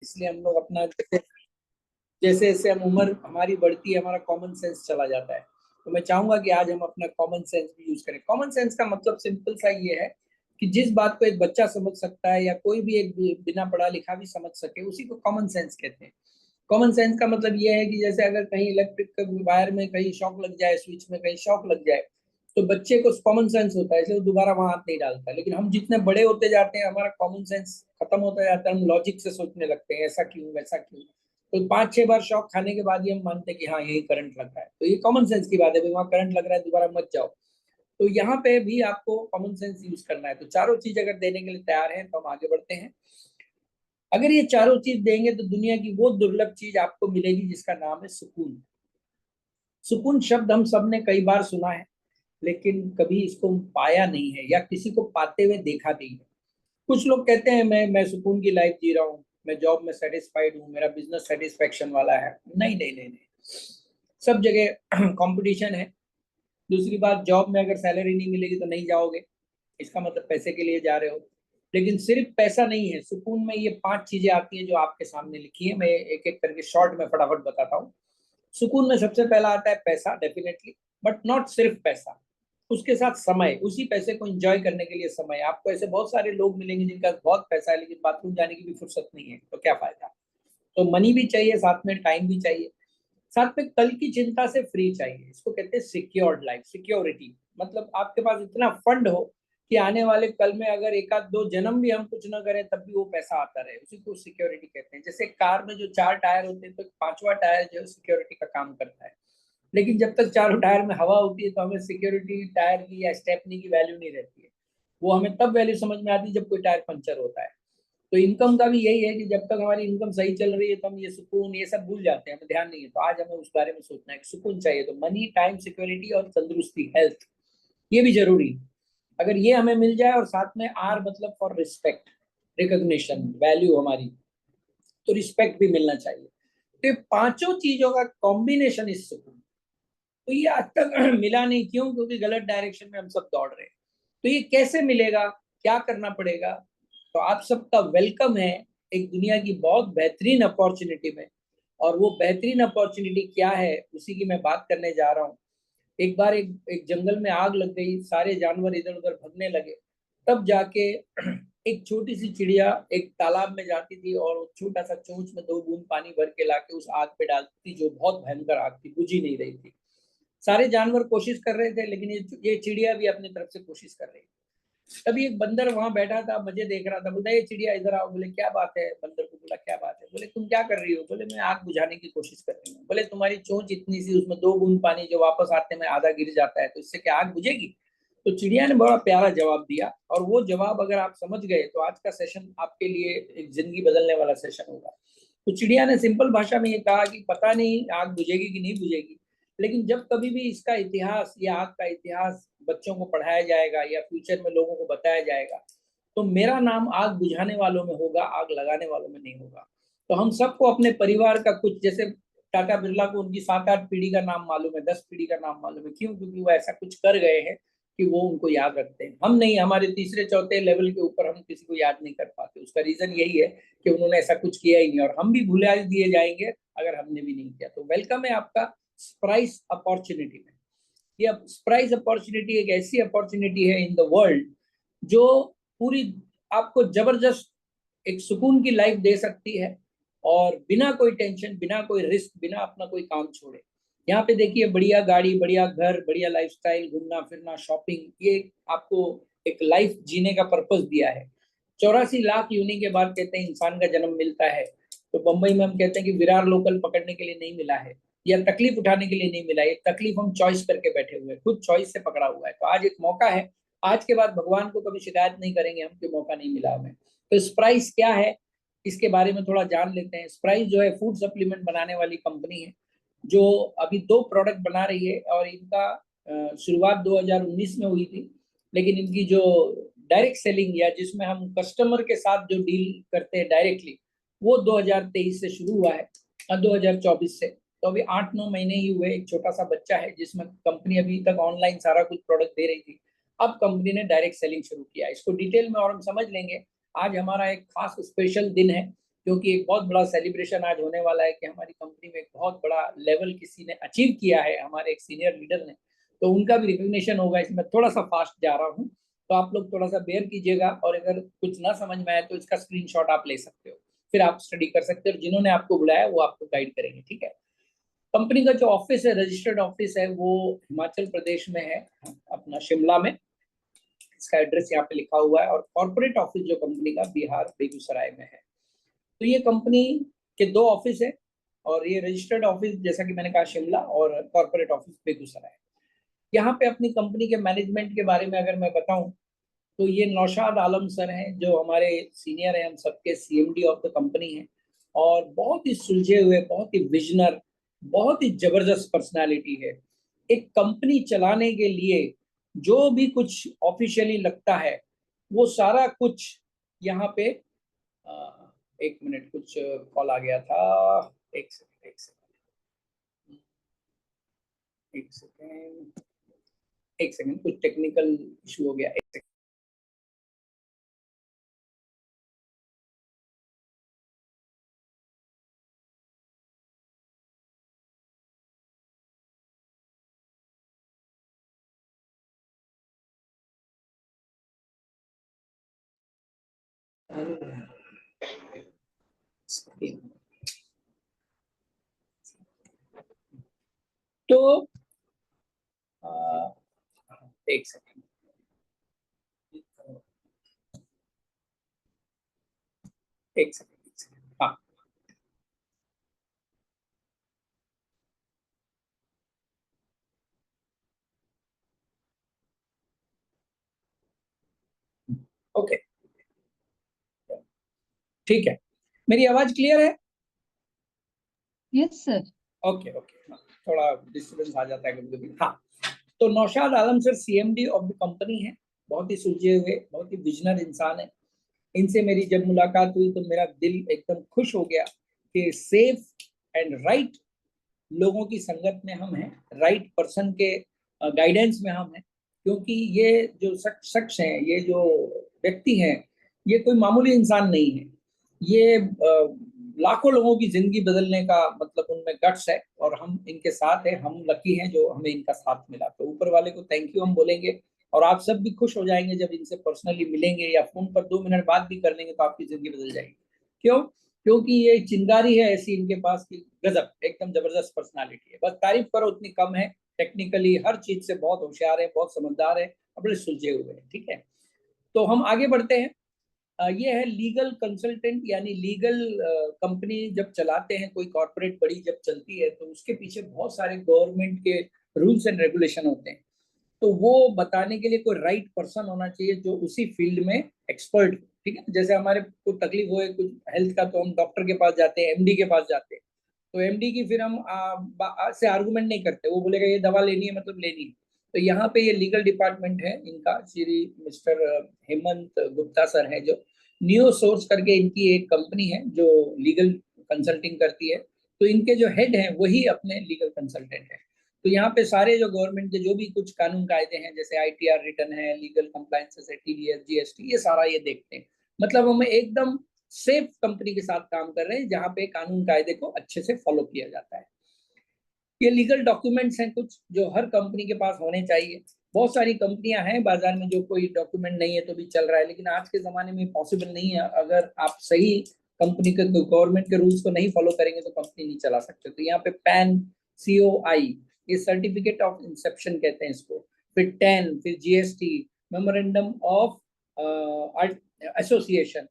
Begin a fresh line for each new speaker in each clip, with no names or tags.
इसलिए हम लोग अपना जैसे जैसे जैसे हम उम्र हमारी बढ़ती है, हमारा कॉमन सेंस चला जाता है। तो मैं चाहूंगा कि आज हम अपना कॉमन सेंस भी यूज करें। कॉमन सेंस का मतलब सिंपल सा ये है कि जिस बात को एक बच्चा समझ सकता है या कोई भी एक बिना पढ़ा लिखा भी समझ सके, उसी को कॉमन सेंस कहते हैं। कॉमन सेंस का मतलब ये है कि जैसे अगर कहीं इलेक्ट्रिक वायर में कहीं शॉक लग जाए, स्विच में कहीं शॉक लग जाए, तो बच्चे को कॉमन सेंस होता है, इसलिए वो दोबारा वहां हाथ नहीं डालता। लेकिन हम जितने बड़े होते जाते हैं, हमारा कॉमन सेंस खत्म होता जाता है, हम लॉजिक से सोचने लगते हैं, ऐसा क्यों वैसा क्यों। तो 5-6 बार शॉक खाने के बाद ही हम मानते हैं कि हाँ यही करंट लग रहा है, तो ये कॉमन सेंस की बात है, भाई वहाँ करंट लग रहा है, दोबारा मत जाओ। तो यहाँ पे भी आपको कॉमन सेंस यूज करना है। तो चारों चीज अगर देने के लिए तैयार हैं तो हम आगे बढ़ते हैं। अगर ये चारों चीज देंगे तो दुनिया की वो दुर्लभ चीज आपको मिलेगी जिसका नाम है सुकून। सुकून शब्द हम सब ने कई बार सुना है, लेकिन कभी इसको पाया नहीं है या किसी को पाते हुए देखा नहीं है। कुछ लोग कहते हैं मैं सुकून की लाइफ जी रहा हूँ, मैं जॉब में सेटिस्फाइड हूँ, मेरा बिजनेस सेटिस्फेक्शन वाला है। नहीं नहीं नहीं नहीं, सब जगह कंपटीशन है। दूसरी बात, जॉब में अगर सैलरी नहीं मिलेगी तो नहीं जाओगे, इसका मतलब पैसे के लिए जा रहे हो। लेकिन सिर्फ पैसा नहीं है सुकून में, ये 5 चीजें आती हैं जो आपके सामने लिखी है, मैं एक एक करके शॉर्ट में फटाफट बताता हूँ। सुकून में सबसे पहला आता है पैसा, डेफिनेटली, बट नॉट सिर्फ पैसा, उसके साथ समय, उसी पैसे को एंजॉय करने के लिए समय। आपको ऐसे बहुत सारे लोग मिलेंगे जिनका बहुत पैसा है लेकिन बाथरूम जाने की भी फुर्सत नहीं है, तो क्या फायदा। तो मनी भी चाहिए, साथ में टाइम भी चाहिए, साथ में कल की चिंता से फ्री चाहिए। इसको कहते हैं सिक्योर्ड लाइफ, सिक्योरिटी। मतलब आपके पास इतना फंड हो कि आने वाले कल में अगर एक आध दो जन्म भी हम कुछ ना करें तब भी वो पैसा आता रहे, उसी को सिक्योरिटी कहते हैं। जैसे कार में जो 4 टायर होते हैं तो 5वां टायर जो है सिक्योरिटी का काम करता है। लेकिन जब तक चारों टायर में हवा होती है तो हमें सिक्योरिटी टायर की या स्टेपनी की वैल्यू नहीं रहती है। वो हमें तब वैल्यू समझ में आती है जब कोई टायर पंचर होता है। तो इनकम का भी यही है कि जब तक हमारी इनकम सही चल रही है तो हम ये सुकून ये सब भूल जाते हैं, हमें ध्यान नहीं है। तो आज हमें उस बारे में सोचना है कि सुकून चाहिए तो मनी, टाइम, सिक्योरिटी और तंदुरुस्ती, हेल्थ, ये भी जरूरी है। अगर ये हमें मिल जाए और साथ में आर मतलब फॉर रिस्पेक्ट, रिकॉग्निशन, वैल्यू हमारी, तो रिस्पेक्ट भी मिलना चाहिए। तो ये पांचों चीजों का कॉम्बिनेशन इस सुकून, तो ये आज तक मिला नहीं। क्यों? क्योंकि गलत डायरेक्शन में हम सब दौड़ रहे हैं। तो ये कैसे मिलेगा, क्या करना पड़ेगा? तो आप सबका वेलकम है एक दुनिया की बहुत बेहतरीन अपॉर्चुनिटी में। और वो बेहतरीन अपॉर्चुनिटी क्या है उसी की मैं बात करने जा रहा हूँ। एक बार एक जंगल में आग लग गई, सारे जानवर इधर उधर भगने लगे। तब जाके एक छोटी सी चिड़िया एक तालाब में जाती थी और वो छोटा सा चोंच में 2 बूंद पानी भर के लाके उस आग पे डालती थी, जो बहुत भयंकर आग थी, बुझी नहीं रही थी। सारे जानवर कोशिश कर रहे थे लेकिन ये चिड़िया भी अपनी तरफ से कोशिश कर रही थी। तभी एक बंदर वहां बैठा था, मजे देख रहा था, बोलता ये चिड़िया इधर आओ। बोले क्या बात है? बंदर को बोला क्या बात है? बोले तुम क्या कर रही हो? बोले मैं आग बुझाने की कोशिश कर रही हूँ। बोले तुम्हारी चोंच इतनी सी, उसमें 2 बूंद पानी जो वापस आते में आधा गिर जाता है, तो इससे क्या आग बुझेगी? तो चिड़िया ने बड़ा प्यारा जवाब दिया, और वो जवाब अगर आप समझ गए तो आज का सेशन आपके लिए एक जिंदगी बदलने वाला सेशन होगा। तो चिड़िया ने सिंपल भाषा में ये कहा कि पता नहीं आग बुझेगी कि नहीं बुझेगी, लेकिन जब कभी भी इसका इतिहास या आग का इतिहास बच्चों को पढ़ाया जाएगा या फ्यूचर में लोगों को बताया जाएगा, तो मेरा नाम आग बुझाने वालों में होगा, आग लगाने वालों में नहीं होगा। तो हम सबको अपने परिवार का कुछ, जैसे टाटा बिरला को उनकी 7-8 पीढ़ी का नाम मालूम है, 10 पीढ़ी का नाम मालूम है। क्यों? क्योंकि वो ऐसा कुछ कर गए हैं कि वो उनको याद रखते हैं। हम नहीं, हमारे तीसरे चौथे लेवल के ऊपर हम किसी को याद नहीं कर पाते। उसका रीजन यही है कि उन्होंने ऐसा कुछ किया ही नहीं, और हम भी भुला दिए जाएंगे अगर हमने भी नहीं किया। तो वेलकम है आपका सरप्राइज अपॉर्चुनिटी में। ये सरप्राइज अपॉर्चुनिटी एक ऐसी अपॉर्चुनिटी है इन द वर्ल्ड जो पूरी आपको जबरदस्त एक सुकून की लाइफ दे सकती है, और बिना कोई टेंशन, बिना कोई रिस्क, बिना अपना कोई काम छोड़े। यहाँ पे देखिए, बढ़िया गाड़ी, बढ़िया घर, बढ़िया लाइफस्टाइल, घूमना फिरना, शॉपिंग, ये आपको एक लाइफ जीने का पर्पस दिया है। 84 लाख यूनि के बाद कहते हैं इंसान का जन्म मिलता है। तो बंबई में हम कहते हैं कि विरार लोकल पकड़ने के लिए नहीं मिला है, या तकलीफ उठाने के लिए नहीं मिला। ये तकलीफ हम चॉइस करके बैठे हुए हैं, खुद चॉइस से पकड़ा हुआ है। तो आज एक मौका है, आज के बाद भगवान को कभी शिकायत नहीं करेंगे हम कि मौका नहीं मिला हमें। तो स्प्राइस क्या है, इसके बारे में थोड़ा जान लेते हैं। स्प्राइस जो है फूड सप्लीमेंट बनाने वाली कंपनी है, जो अभी 2 प्रोडक्ट बना रही है, और इनका शुरुआत 2019 में हुई थी। लेकिन इनकी जो डायरेक्ट सेलिंग, या जिसमें हम कस्टमर के साथ जो डील करते हैं डायरेक्टली, वो 2023 से शुरू हुआ है, 2024 से। तो अभी 8-9 महीने ही हुए। एक छोटा सा बच्चा है जिसमें कंपनी अभी तक ऑनलाइन सारा कुछ प्रोडक्ट दे रही थी, अब कंपनी ने डायरेक्ट सेलिंग शुरू किया। इसको डिटेल में और हम समझ लेंगे। आज हमारा एक खास स्पेशल दिन है, क्योंकि एक बहुत बड़ा सेलिब्रेशन आज होने वाला है कि हमारी कंपनी में एक बहुत बड़ा लेवल किसी ने अचीव किया है, हमारे एक सीनियर लीडर ने, तो उनका भी रिकग्निशन होगा। इसमें थोड़ा सा फास्ट जा रहा हूँ, तो आप लोग थोड़ा सा बेयर कीजिएगा, और अगर कुछ ना समझ में आए तो इसका स्क्रीनशॉट आप ले सकते हो, फिर आप स्टडी कर सकते हो, और जिन्होंने आपको बुलाया वो आपको गाइड करेंगे, ठीक है। कंपनी का जो ऑफिस है, रजिस्टर्ड ऑफिस है, वो हिमाचल प्रदेश में है, अपना शिमला में। इसका एड्रेस यहाँ पे लिखा हुआ है, और कॉर्पोरेट ऑफिस जो कंपनी का बिहार बेगूसराय में है। तो ये कंपनी के दो ऑफिस है, और ये रजिस्टर्ड ऑफिस जैसा कि मैंने कहा शिमला, और कॉर्पोरेट ऑफिस बेगूसराय। यहाँ पे अपनी कंपनी के मैनेजमेंट के बारे में अगर मैं बताऊं, तो ये नौशाद आलम सर हैं, जो हमारे सीनियर हैं, हम सबके सीएमडी ऑफ द कंपनी हैं, और बहुत ही सुलझे हुए, बहुत ही विजनर, बहुत ही जबरदस्त पर्सनालिटी है। एक कंपनी चलाने के लिए जो भी कुछ ऑफिशियली लगता है, वो सारा कुछ यहाँ पे एक मिनट, कुछ कॉल आ गया था, एक सेकंड, एक सेकंड, एक सेकंड, कुछ टेक्निकल इशू हो गया, एक सेकंड। तो अ, एक सेकंड, एक सेकंड, एक सेकंड, हाँ, ओके, ठीक है। मेरी आवाज क्लियर है?
Yes sir.
ओके ओके, हाँ, थोड़ा डिस्टर्बेंस आ जाता है कभी कभी, हाँ। तो Naushad Alam sir CMD of the company है, बहुत ही सुलझे हुए, बहुत ही विजनर इंसान है। इनसे मेरी जब मुलाकात हुई तो मेरा दिल एकदम खुश हो गया कि सेफ एंड राइट लोगों की संगत में हम हैं, राइट पर्सन के गाइडेंस में हम हैं। क्योंकि ये जो शख्स हैं, ये जो व्यक्ति हैं, ये कोई मामूली इंसान नहीं है। ये लाखों लोगों की जिंदगी बदलने का मतलब उनमें गट्स है, और हम इनके साथ हैं, हम लकी हैं जो हमें इनका साथ मिला। तो ऊपर वाले को थैंक यू हम बोलेंगे, और आप सब भी खुश हो जाएंगे जब इनसे पर्सनली मिलेंगे, या फोन पर 2 मिनट बात भी कर लेंगे तो आपकी जिंदगी बदल जाएगी। क्यों? क्योंकि ये चिंगारी है ऐसी इनके पास की, गजब, एकदम जबरदस्त पर्सनालिटी है, बस तारीफ करो उतनी कम है। टेक्निकली हर चीज से बहुत होशियार है, बहुत समझदार है, और बड़े सुलझे हुए हैं, ठीक है। तो हम आगे बढ़ते हैं। ये है लीगल कंसल्टेंट, यानी लीगल कंपनी जब चलाते हैं, कोई कॉर्पोरेट बड़ी जब चलती है, तो उसके पीछे बहुत सारे गवर्नमेंट के रूल्स एंड रेगुलेशन होते हैं। तो वो बताने के लिए कोई राइट पर्सन होना चाहिए जो उसी फील्ड में एक्सपर्ट हो, ठीक है। जैसे हमारे को तकलीफ हो कुछ हेल्थ का, तो हम डॉक्टर के पास जाते हैं, एमडी के पास जाते हैं। तो एमडी की फिर हम से आर्गुमेंट नहीं करते, वो बोलेगा ये दवा लेनी है मतलब लेनी है। तो यहाँ पे ये लीगल डिपार्टमेंट है इनका, श्री मिस्टर हेमंत गुप्ता सर है, जो नियो सोर्स करके इनकी एक कंपनी है जो लीगल कंसल्टिंग करती है। तो इनके जो हेड हैं वही अपने लीगल कंसल्टेंट है। तो यहाँ पे सारे जो गवर्नमेंट के जो भी कुछ कानून कायदे हैं, जैसे आईटीआर रिटर्न है, लीगल कंप्लायंसेस है, टीडीएस जीएसटी, ये सारा ये देखते हैं। मतलब हमें एकदम सेफ कंपनी के साथ काम कर रहे हैं, जहाँ पे कानून कायदे को अच्छे से फॉलो किया जाता है। ये लीगल डॉक्यूमेंट्स हैं कुछ जो हर कंपनी के पास होने चाहिए। बहुत सारी कंपनियां हैं बाजार में जो कोई डॉक्यूमेंट नहीं है तो भी चल रहा है, लेकिन आज के जमाने में पॉसिबल नहीं है। अगर आप सही कंपनी के गवर्नमेंट के रूल्स को नहीं फॉलो करेंगे तो कंपनी नहीं चला सकते। तो यहाँ पे पैन, सीओआई, ये सर्टिफिकेट ऑफ इंसेप्शन कहते हैं इसको, फिर टेन, फिर जीएसटी, मेमोरेंडम ऑफ एसोसिएशन,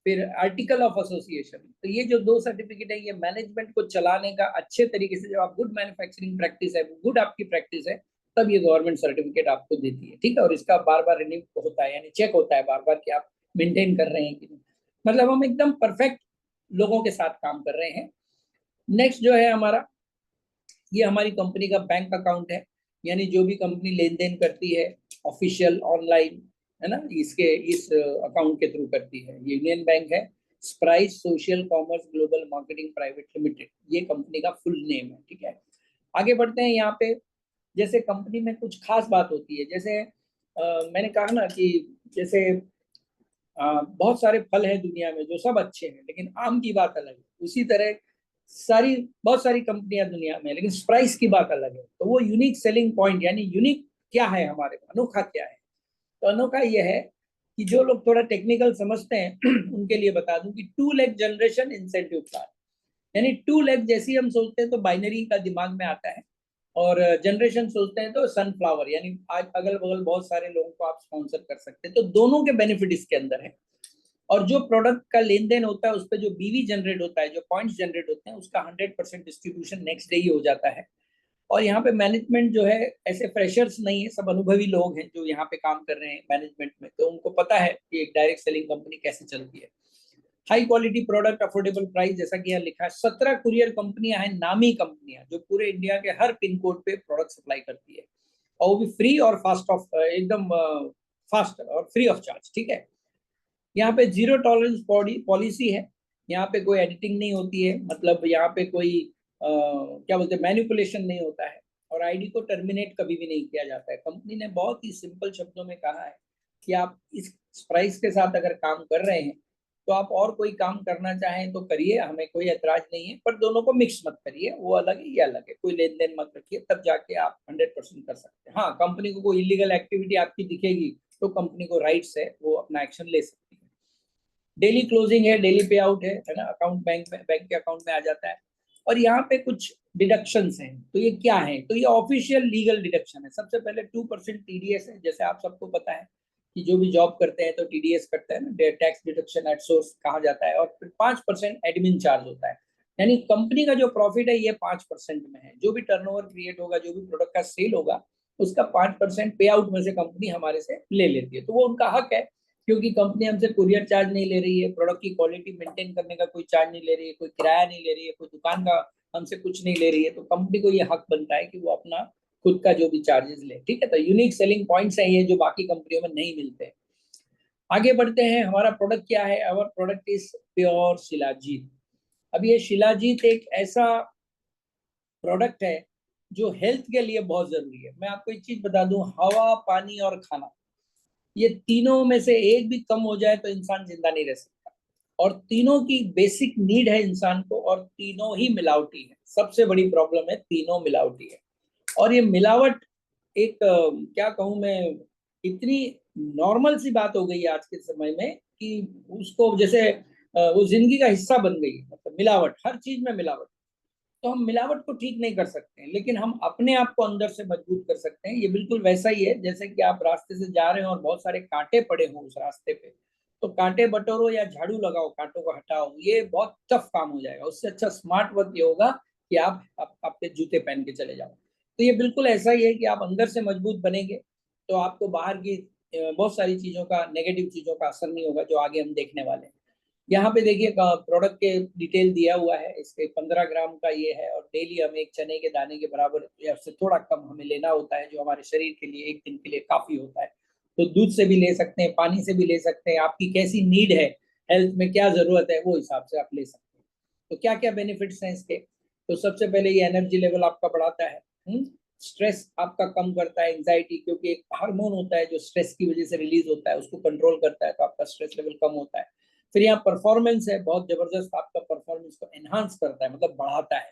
फिर आर्टिकल ऑफ एसोसिएशन। तो ये जो दो सर्टिफिकेट है, ये मैनेजमेंट को चलाने का अच्छे तरीके से, जब आप गुड मैन्युफैक्चरिंग प्रैक्टिस है, गुड आपकी प्रैक्टिस है, तब ये गवर्नमेंट सर्टिफिकेट आपको देती है, ठीक है। और इसका बार बार रिन्यू होता है, यानी चेक होता है बार बार कि आप मेंटेन कर रहे हैं कि नहीं। मतलब हम एकदम परफेक्ट लोगों के साथ काम कर रहे हैं। नेक्स्ट जो है हमारा, ये हमारी कंपनी का बैंक अकाउंट है, यानी जो भी कंपनी लेन देन करती है ऑफिशियल ऑनलाइन, है ना, इसके इस अकाउंट के थ्रू करती है। यूनियन बैंक है, Spraise social commerce global marketing private limited, ये कंपनी का फुल नेम है, ठीक है। आगे बढ़ते हैं। यहाँ पे जैसे कंपनी में कुछ खास बात होती है, जैसे मैंने कहा ना कि जैसे बहुत सारे फल हैं दुनिया में जो सब अच्छे हैं, लेकिन आम की बात अलग है। उसी तरह बहुत सारी कंपनियां दुनिया में, लेकिन प्राइस की बात अलग है। तो वो यूनिक सेलिंग पॉइंट, यानी यूनिक क्या है हमारे में, अनोखा क्या है। तो अनोखा ये है कि जो लोग थोड़ा टेक्निकल समझते हैं उनके लिए बता दूं कि 2 लाख जनरेशन इंसेंटिव प्लान, यानी 2 लाख जैसी हम सोचते हैं तो बाइनरी का दिमाग में आता है, और जनरेशन सोचते हैं तो सनफ्लावर, यानी आज अगल बगल बहुत सारे लोगों को आप स्पॉन्सर कर सकते हैं। तो दोनों के बेनिफिट इसके अंदर है। और जो प्रोडक्ट का लेन देन होता है उस पर जो बीवी जनरेट होता है, जो पॉइंट्स जनरेट होते हैं, उसका 100% डिस्ट्रीब्यूशन नेक्स्ट डे ही हो जाता है। और यहाँ पे मैनेजमेंट जो है ऐसे फ्रेशर्स नहीं है, सब अनुभवी लोग हैं जो यहाँ पे काम कर रहे हैं मैनेजमेंट में, तो उनको पता है कि एक डायरेक्ट सेलिंग कंपनी कैसे चलती है। High quality product, affordable price, जैसा कि यहाँ लिखा है। 17 कुरियर कंपनियां हैं, नामी कंपनियां, जो पूरे इंडिया के हर पिन कोड पे प्रोडक्ट सप्लाई करती है, और वो भी फ्री और फास्ट ऑफ, एकदम फास्ट और फ्री ऑफ चार्ज। ठीक है। यहाँ पे जीरो टॉलरेंस पॉलिसी है। यहाँ पे कोई एडिटिंग नहीं होती है, मतलब यहाँ पे कोई क्या बोलते हैं, मैनिपुलेशन नहीं होता है। और आईडी को टर्मिनेट कभी भी नहीं किया जाता है। कंपनी ने बहुत ही सिंपल शब्दों में कहा है कि आप इस प्राइस के साथ अगर काम कर रहे हैं तो आप और कोई काम करना चाहें तो करिए, हमें कोई ऐतराज नहीं है, पर दोनों को मिक्स मत करिए, वो अलग है ये अलग है, कोई लेन देन मत रखिए, तब जाके आप 100% कर सकते हैं। हाँ, कंपनी को कोई इलीगल एक्टिविटी आपकी दिखेगी तो कंपनी को राइट्स है, वो अपना एक्शन ले सकती है। डेली क्लोजिंग है, डेली पे आउट है ना, अकाउंट बैंक के अकाउंट में आ जाता है। और यहाँ पे कुछ डिडक्शंस हैं, तो ये क्या है, तो ये ऑफिशियल लीगल डिडक्शन है। सबसे पहले 2% टीडीएस है, जैसे आप सबको पता है कि जो भी जॉब करते हैं तो टीडीएस कटता है ना, टैक्स डिडक्शन एट सोर्स कहा जाता है। और फिर 5% एडमिन चार्ज होता है, यानी कंपनी का जो प्रॉफिट है ये 5% में है। जो भी टर्नओवर क्रिएट होगा, जो भी प्रोडक्ट का सेल होगा, उसका 5% पे आउट में से कंपनी हमारे से ले लेती है। तो वो उनका हक है, क्योंकि कंपनी हमसे कुरियर चार्ज नहीं ले रही है, प्रोडक्ट की क्वालिटी मेंटेन करने का कोई चार्ज नहीं ले रही है, कोई किराया नहीं ले रही है, कोई दुकान का हमसे कुछ नहीं ले रही है, तो कंपनी को ये हक बनता है कि वो अपना खुद का जो भी चार्जेस ले। ठीक है। तो यूनिक सेलिंग पॉइंट्स है ये, जो बाकी कंपनियों में नहीं मिलते। आगे बढ़ते हैं। हमारा प्रोडक्ट क्या है? अवर प्रोडक्ट इज प्योर शिलाजीत। अब ये शिलाजीत एक ऐसा प्रोडक्ट है जो हेल्थ के लिए बहुत जरूरी है। मैं आपको एक चीज बता दूं, हवा, पानी और खाना, ये तीनों में से एक भी कम हो जाए तो इंसान जिंदा नहीं रह सकता। और तीनों की बेसिक नीड है इंसान को, और तीनों ही मिलावटी है। सबसे बड़ी प्रॉब्लम है तीनों मिलावटी है। और ये मिलावट एक क्या कहूँ मैं, इतनी नॉर्मल सी बात हो गई है आज के समय में कि उसको जैसे वो जिंदगी का हिस्सा बन गई है। मतलब मिलावट, हर चीज में मिलावट। तो हम मिलावट को ठीक नहीं कर सकते हैं, लेकिन हम अपने आप को अंदर से मजबूत कर सकते हैं। ये बिल्कुल वैसा ही है जैसे कि आप रास्ते से जा रहे हो और बहुत सारे कांटे पड़े हों उस रास्ते पे, तो कांटे बटोरो या झाड़ू लगाओ, कांटों को हटाओ, ये बहुत टफ काम हो जाएगा। उससे अच्छा स्मार्ट वर्क ये होगा कि आप अपने जूते पहन के चले जाओ। तो ये बिल्कुल ऐसा ही है कि आप अंदर से मजबूत बनेंगे तो आपको बाहर की बहुत सारी चीजों का, नेगेटिव चीजों का असर नहीं होगा, जो आगे हम देखने वाले हैं। यहाँ पे देखिए प्रोडक्ट के डिटेल दिया हुआ है। इसके 15 ग्राम का ये है, और डेली हमें एक चने के दाने के बराबर या उससे थोड़ा कम हमें लेना होता है, जो हमारे शरीर के लिए एक दिन के लिए काफी होता है। तो दूध से भी ले सकते हैं, पानी से भी ले सकते हैं, आपकी कैसी नीड है, हेल्थ में क्या जरूरत है, वो हिसाब से आप ले सकते हैं। तो क्या क्या बेनिफिट्स हैं इसके? तो सबसे पहले ये एनर्जी लेवल आपका बढ़ाता है, स्ट्रेस आपका कम करता है, एंजाइटी, क्योंकि एक हार्मोन होता है जो स्ट्रेस की वजह से रिलीज होता है, उसको कंट्रोल करता है, तो आपका स्ट्रेस लेवल कम होता है। फिर यहाँ परफॉर्मेंस है, बहुत जबरदस्त, आपका परफॉर्मेंस को एनहांस करता है, मतलब बढ़ाता है।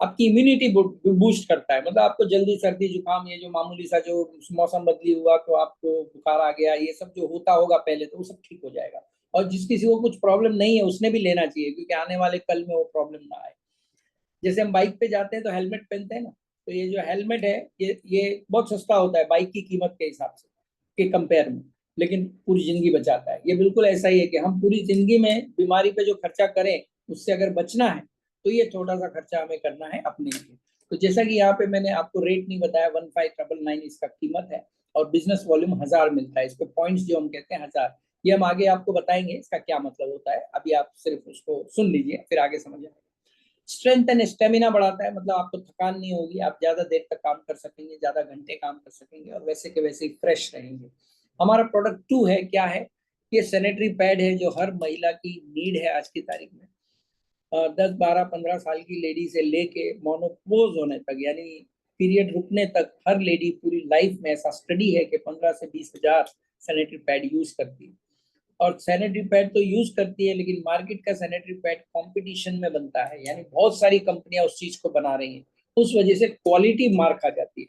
आपकी इम्यूनिटी बूस्ट करता है, मतलब आपको जल्दी सर्दी जुकाम, ये जो मामूली सा जो मौसम बदली हुआ तो आपको बुखार आ गया, ये सब जो होता होगा पहले, तो वो सब ठीक हो जाएगा। और जिस किसी को कुछ प्रॉब्लम नहीं है उसने भी लेना चाहिए, क्योंकि आने वाले कल में वो प्रॉब्लम ना आए। जैसे हम बाइक पे जाते हैं तो हेलमेट पहनते हैं ना, तो ये जो हेलमेट है ये बहुत सस्ता होता है बाइक की कीमत के हिसाब से, के कंपेयर में, लेकिन पूरी जिंदगी बचाता है। ये बिल्कुल ऐसा ही है कि हम पूरी जिंदगी में बीमारी पे जो खर्चा करें उससे अगर बचना है तो ये छोटा सा खर्चा हमें करना है अपने लिए। तो जैसा कि यहाँ पे मैंने आपको रेट नहीं बताया, 15,999 इसका कीमत है, और बिजनेस वॉल्यूम 1000 मिलता है। इसको पॉइंट्स जो हम कहते हैं 1000, ये हम आगे आपको बताएंगे इसका क्या मतलब होता है। अभी आप सिर्फ उसको सुन लीजिए, फिर आगे समझ आएगा। स्ट्रेंथ एंड स्टेमिना बढ़ाता है, मतलब आपको थकान नहीं होगी, आप ज्यादा देर तक काम कर सकेंगे, ज्यादा घंटे काम कर सकेंगे, और वैसे के वैसे ही फ्रेश रहेंगे। हमारा प्रोडक्ट 2 है, क्या है? ये सैनिटरी पैड है जो हर महिला की नीड है आज की तारीख में। 10, 12, 15 साल की लेडी से लेके मोनोपोज होने तक, यानी पीरियड रुकने तक, हर लेडी पूरी लाइफ में, ऐसा स्टडी है कि 15 से 20 हजार सैनिटरी पैड यूज करती है। और सैनिटरी पैड तो यूज करती है, लेकिन मार्केट का सैनिटरी पैड कंपटीशन में बनता है, यानी बहुत सारी कंपनियां उस चीज को बना रही हैं, उस वजह से क्वालिटी मार खा जाती है।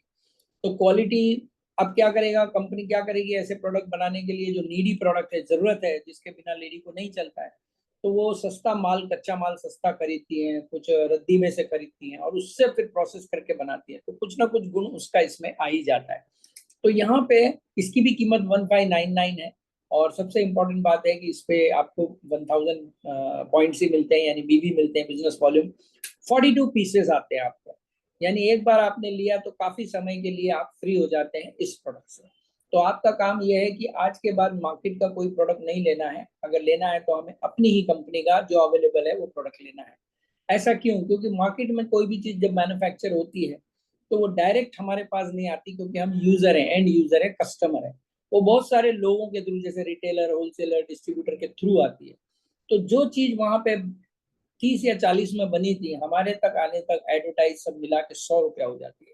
तो क्वालिटी, अब क्या करेगा कंपनी, क्या करेगी ऐसे प्रोडक्ट बनाने के लिए जो नीडी प्रोडक्ट है, जरूरत है, जिसके बिना लेडी को नहीं चलता है, तो वो सस्ता माल, कच्चा माल सस्ता खरीदती हैं, कुछ रद्दी में से खरीदती हैं और उससे फिर प्रोसेस करके बनाती हैं, तो कुछ ना कुछ गुण उसका इसमें आ ही जाता है। तो यहाँ पे इसकी भी कीमत 1599 है। और सबसे इम्पोर्टेंट बात है कि इस पे आपको 1000 पॉइंट्स ही मिलते हैं, यानी बीबी मिलते हैं, बिजनेस वॉल्यूम। 42 पीसेस आते हैं आपको, यानी एक बार आपने लिया तो काफी समय के लिए आप फ्री हो जाते हैं इस प्रोडक्ट से। तो आपका काम यह है कि आज के बाद मार्केट का कोई प्रोडक्ट नहीं लेना है, अगर लेना है तो हमें अपनी ही कंपनी का जो अवेलेबल है वो प्रोडक्ट लेना है। ऐसा क्यों? क्योंकि मार्केट में कोई भी चीज जब मैन्युफैक्चर होती है तो वो डायरेक्ट हमारे पास नहीं आती, क्योंकि हम यूजर हैं, एंड यूजर है, कस्टमर है। वो बहुत सारे लोगों के थ्रू, जैसे रिटेलर, होलसेलर, डिस्ट्रीब्यूटर के थ्रू आती है। तो जो चीज वहां पे 30 या 40 में बनी थी, हमारे तक आने तक एडवर्टाइज सब मिला के 100 रुपया हो जाती है।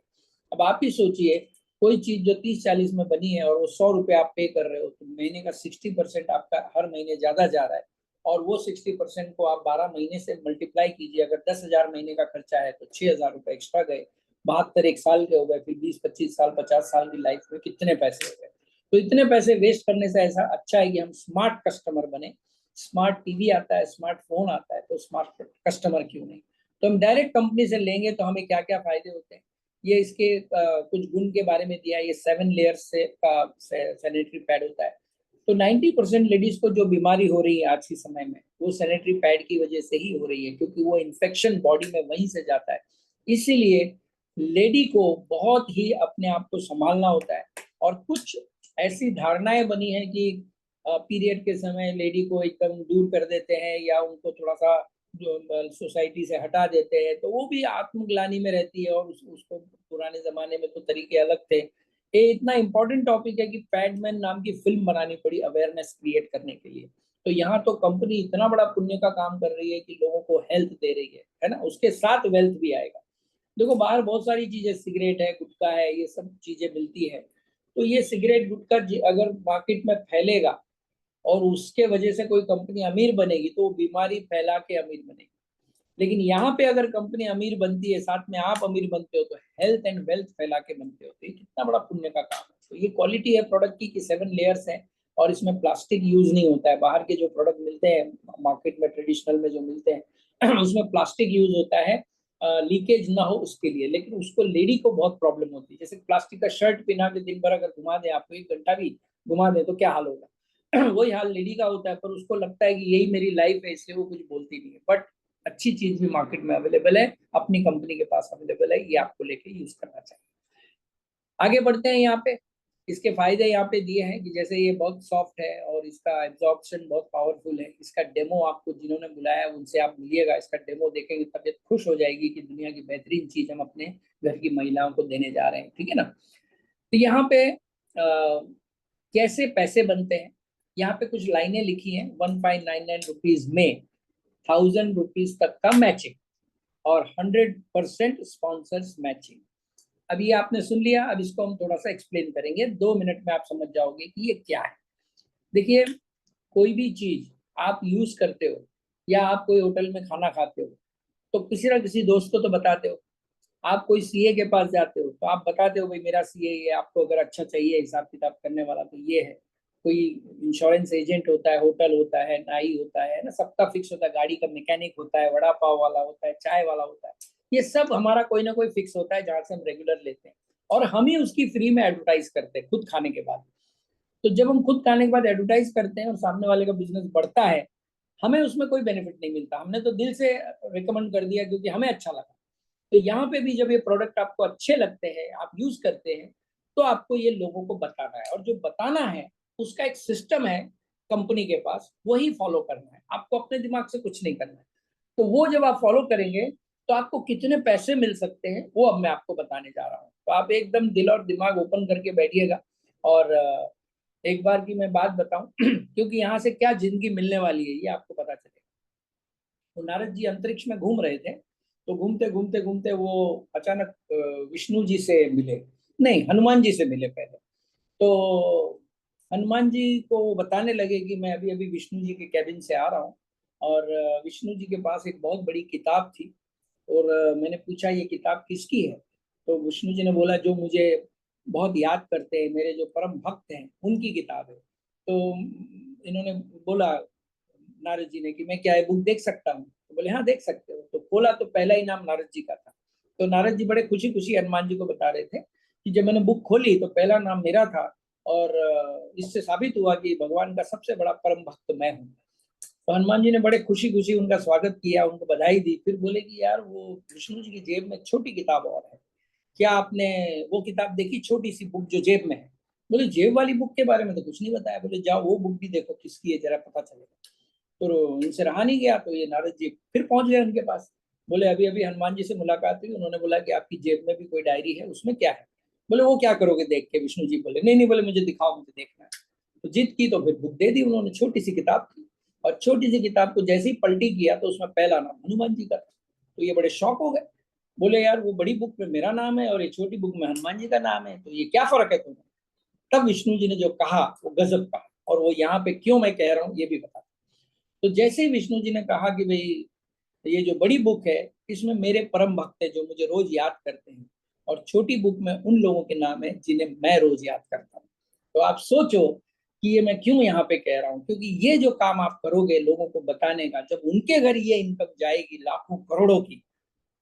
अब आप ही सोचिए, कोई चीज जो 30-40 में बनी है और वो 100 रुपये आप पे कर रहे हो, तो महीने का 60% आपका हर महीने ज्यादा जा रहा है। और वो 60% को आप 12 महीने से मल्टीप्लाई कीजिए, अगर 10,000 महीने का खर्चा है तो 6,000 रुपये एक्स्ट्रा गए, 72 एक साल के हो गए, फिर 20-25 साल, 50 साल की लाइफ में कितने पैसे हो गए। तो इतने पैसे वेस्ट करने से ऐसा अच्छा है कि हम स्मार्ट कस्टमर बने। स्मार्ट टीवी आता है, स्मार्टफोन आता है, तो स्मार्ट कस्टमर क्यों नहीं। तो हम डायरेक्ट कंपनी से लेंगे तो हमें क्या क्या फायदे होते हैं, ये इसके कुछ गुण के बारे में दिया है। ये 7 लेयर्स से का सैनिटरी पैड होता है। तो 90% लेडीज को जो बीमारी हो रही है आज के समय में, वो सैनिटरी पैड की वजह से ही हो रही है, क्योंकि वो इन्फेक्शन बॉडी में वहीं से जाता है। इसीलिए लेडी को बहुत ही अपने आप को संभालना होता है। और कुछ ऐसी धारणाएं बनी है कि पीरियड के समय लेडी को एकदम दूर कर देते हैं, या उनको थोड़ा सा जो सोसाइटी से हटा देते हैं, तो वो भी आत्मग्लानि में रहती है। और उसको पुराने जमाने में तो तरीके अलग थे। ये इतना इंपॉर्टेंट टॉपिक है कि पैडमैन नाम की फिल्म बनानी पड़ी अवेयरनेस क्रिएट करने के लिए। तो यहाँ तो कंपनी इतना बड़ा पुण्य का काम कर रही है कि लोगों को हेल्थ दे रही है ना, उसके साथ वेल्थ भी आएगा। देखो बाहर बहुत सारी चीजें, सिगरेट है, गुटखा है, ये सब चीजें मिलती है। तो ये सिगरेट गुटखा अगर मार्केट में फैलेगा और उसके वजह से कोई कंपनी अमीर बनेगी, तो वो बीमारी फैला के अमीर बनेगी। लेकिन यहाँ पे अगर कंपनी अमीर बनती है, साथ में आप अमीर बनते हो, तो हेल्थ एंड वेल्थ फैला के बनते हो। तो ये कितना बड़ा पुण्य का काम है। तो ये क्वालिटी है प्रोडक्ट की कि 7 लेयर्स हैं, और इसमें प्लास्टिक यूज नहीं होता है। बाहर के जो प्रोडक्ट मिलते हैं मार्केट में, ट्रेडिशनल में जो मिलते हैं उसमें प्लास्टिक यूज होता है लीकेज ना हो उसके लिए, लेकिन उसको लेडी को बहुत प्रॉब्लम होती है। जैसे प्लास्टिक का शर्ट पहना के दिन भर अगर घुमा दे, आपको 1 घंटा भी घुमा दे, तो क्या हाल होगा वही हाल लेडी का होता है। पर उसको लगता है कि यही मेरी लाइफ है, इसलिए वो कुछ बोलती नहीं है। बट अच्छी चीज भी मार्केट में अवेलेबल है, अपनी कंपनी के पास अवेलेबल है, ये आपको लेके यूज करना चाहिए। आगे बढ़ते हैं। यहाँ पे इसके फायदे यहाँ पे दिए हैं कि जैसे ये बहुत सॉफ्ट है और इसका एब्जॉर्प्शन बहुत पावरफुल है। इसका डेमो आपको जिन्होंने बुलाया उनसे आप मिलिएगा, इसका डेमो देखेंगे, तबियत खुश हो जाएगी कि दुनिया की बेहतरीन चीज हम अपने घर की महिलाओं को देने जा रहे हैं। ठीक है ना। तो यहाँ पे कैसे पैसे बनते हैं, यहाँ पे कुछ लाइनें लिखी हैं। 1599 रुपीज में 1000 रुपीज तक का मैचिंग, और 100% स्पॉन्सर्स मैचिंग। अब ये आपने सुन लिया, अब इसको हम थोड़ा सा एक्सप्लेन करेंगे। 2 मिनट में आप समझ जाओगे कि ये क्या है। देखिए, कोई भी चीज आप यूज करते हो, या आप कोई होटल में खाना खाते हो, तो किसी ना किसी दोस्त को तो बताते हो। आप कोई सीए के पास जाते हो तो आप बताते हो भाई मेरा सीए ये, आपको अगर अच्छा चाहिए हिसाब किताब करने वाला तो ये है। कोई इंश्योरेंस एजेंट होता है, होटल होता है, नाई होता है ना, सबका फिक्स होता है। गाड़ी का मैकेनिक होता है, वड़ा पाव वाला होता है, चाय वाला होता है। ये सब हमारा कोई ना कोई फिक्स होता है जहाँ से हम रेगुलर लेते हैं। और हम ही उसकी फ्री में एडवर्टाइज करते हैं खुद खाने के बाद। तो जब हम खुद खाने के बाद एडवर्टाइज करते हैं और सामने वाले का बिजनेस बढ़ता है, हमें उसमें कोई बेनिफिट नहीं मिलता। हमने तो दिल से रिकमेंड कर दिया क्योंकि हमें अच्छा लगा। तो यहाँ पे भी जब ये प्रोडक्ट आपको अच्छे लगते हैं, आप यूज करते हैं, तो आपको ये लोगों को बताना है। और जो बताना है उसका एक सिस्टम है कंपनी के पास, वही फॉलो करना है। आपको अपने दिमाग से कुछ नहीं करना है। तो वो जब आप फॉलो करेंगे तो आपको कितने पैसे मिल सकते हैं वो अब मैं आपको बताने जा रहा हूँ। तो आप एकदम दिल और दिमाग ओपन करके बैठिएगा। और एक बार की मैं बात बताऊं क्योंकि यहाँ से क्या जिंदगी मिलने वाली है ये आपको पता चलेगा। तो नारद जी अंतरिक्ष में घूम रहे थे, तो घूमते घूमते घूमते वो अचानक विष्णु जी से मिले, नहीं हनुमान जी से मिले पहले। तो हनुमान जी को बताने लगे कि मैं अभी अभी विष्णु जी के कैबिन से आ रहा हूँ, और विष्णु जी के पास एक बहुत बड़ी किताब थी, और मैंने पूछा ये किताब किसकी है। तो विष्णु जी ने बोला जो मुझे बहुत याद करते हैं, मेरे जो परम भक्त हैं उनकी किताब है। तो इन्होंने बोला, नारद जी ने, कि मैं क्या ये बुक देख सकता हूँ। तो बोले हाँ देख सकते हो। तो खोला तो पहला ही नाम नारद जी का था। तो नारद जी बड़े खुशी खुशी हनुमान जी को बता रहे थे कि जब मैंने बुक खोली तो पहला नाम मेरा था, और इससे साबित हुआ कि भगवान का सबसे बड़ा परम भक्त मैं हूँ। तो हनुमान जी ने बड़े खुशी खुशी उनका स्वागत किया, उनको बधाई दी। फिर बोले कि यार वो विष्णु जी की जेब में छोटी किताब और है, क्या आपने वो किताब देखी, छोटी सी बुक जो जेब में है। बोले जेब वाली बुक के बारे में तो कुछ नहीं बताया। बोले जाओ वो बुक भी देखो किसकी है, जरा पता चलेगा। तो इनसे रहा नहीं गया, तो ये नारद जी फिर पहुंच गए उनके पास। बोले अभी अभी हनुमान जी से मुलाकात हुई, उन्होंने बोला कि आपकी जेब में भी कोई डायरी है, उसमें क्या है। बोले वो क्या करोगे देख के। विष्णु जी बोले नहीं नहीं, बोले मुझे दिखाओ, मुझे देखना है। तो जिद की तो फिर बुक दे दी उन्होंने, छोटी सी किताब थी। और छोटी सी किताब को जैसे ही पलटी किया तो उसमें पहला नाम हनुमान जी का था। तो ये बड़े शौक हो गए। बोले यार वो बड़ी बुक में मेरा नाम है और ये छोटी बुक में हनुमान जी का नाम है, तो ये क्या फर्क है तुम्हें। तब विष्णु जी ने जो कहा वो गजब कहा, और वो यहाँ पे क्यों मैं कह रहा हूँ ये भी बता। तो जैसे ही विष्णु जी ने कहा कि भाई ये जो बड़ी बुक है इसमें मेरे परम भक्त है जो मुझे रोज याद करते हैं, और छोटी बुक में उन लोगों के नाम है जिन्हें मैं रोज याद करता हूँ। तो आप सोचो कि ये मैं क्यों यहाँ पे कह रहा हूँ, क्योंकि ये जो काम आप करोगे लोगों को बताने का, जब उनके घर ये इनकम जाएगी लाखों करोड़ों की,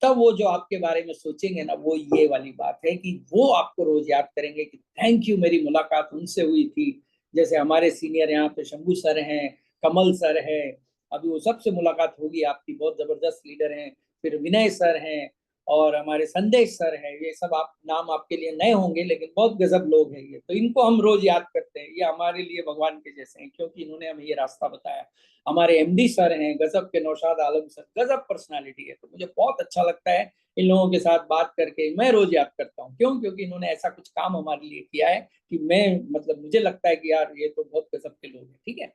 तब वो जो आपके बारे में सोचेंगे ना, वो ये वाली बात है कि वो आपको रोज याद करेंगे कि थैंक यू, मेरी मुलाकात उनसे हुई थी। जैसे हमारे सीनियर यहाँ पे शंभू सर हैं, कमल सर है, अभी वो सबसे मुलाकात होगी आपकी, बहुत जबरदस्त लीडर हैं। फिर विनय सर हैं, और हमारे संदेश सर हैं। ये सब आप नाम आपके लिए नए होंगे, लेकिन बहुत गजब लोग हैं ये, तो इनको हम रोज याद करते हैं। ये हमारे लिए भगवान के जैसे हैं, क्योंकि इन्होंने हमें ये रास्ता बताया। हमारे एमडी सर हैं गजब के, नौशाद आलम सर, गजब पर्सनालिटी है। तो मुझे बहुत अच्छा लगता है इन लोगों के साथ बात करके। मैं रोज याद करता हूँ, क्यों, क्योंकि इन्होंने ऐसा कुछ काम हमारे लिए किया है कि मैं, मतलब मुझे लगता है कि यार ये तो बहुत गजब के लोग हैं। ठीक है,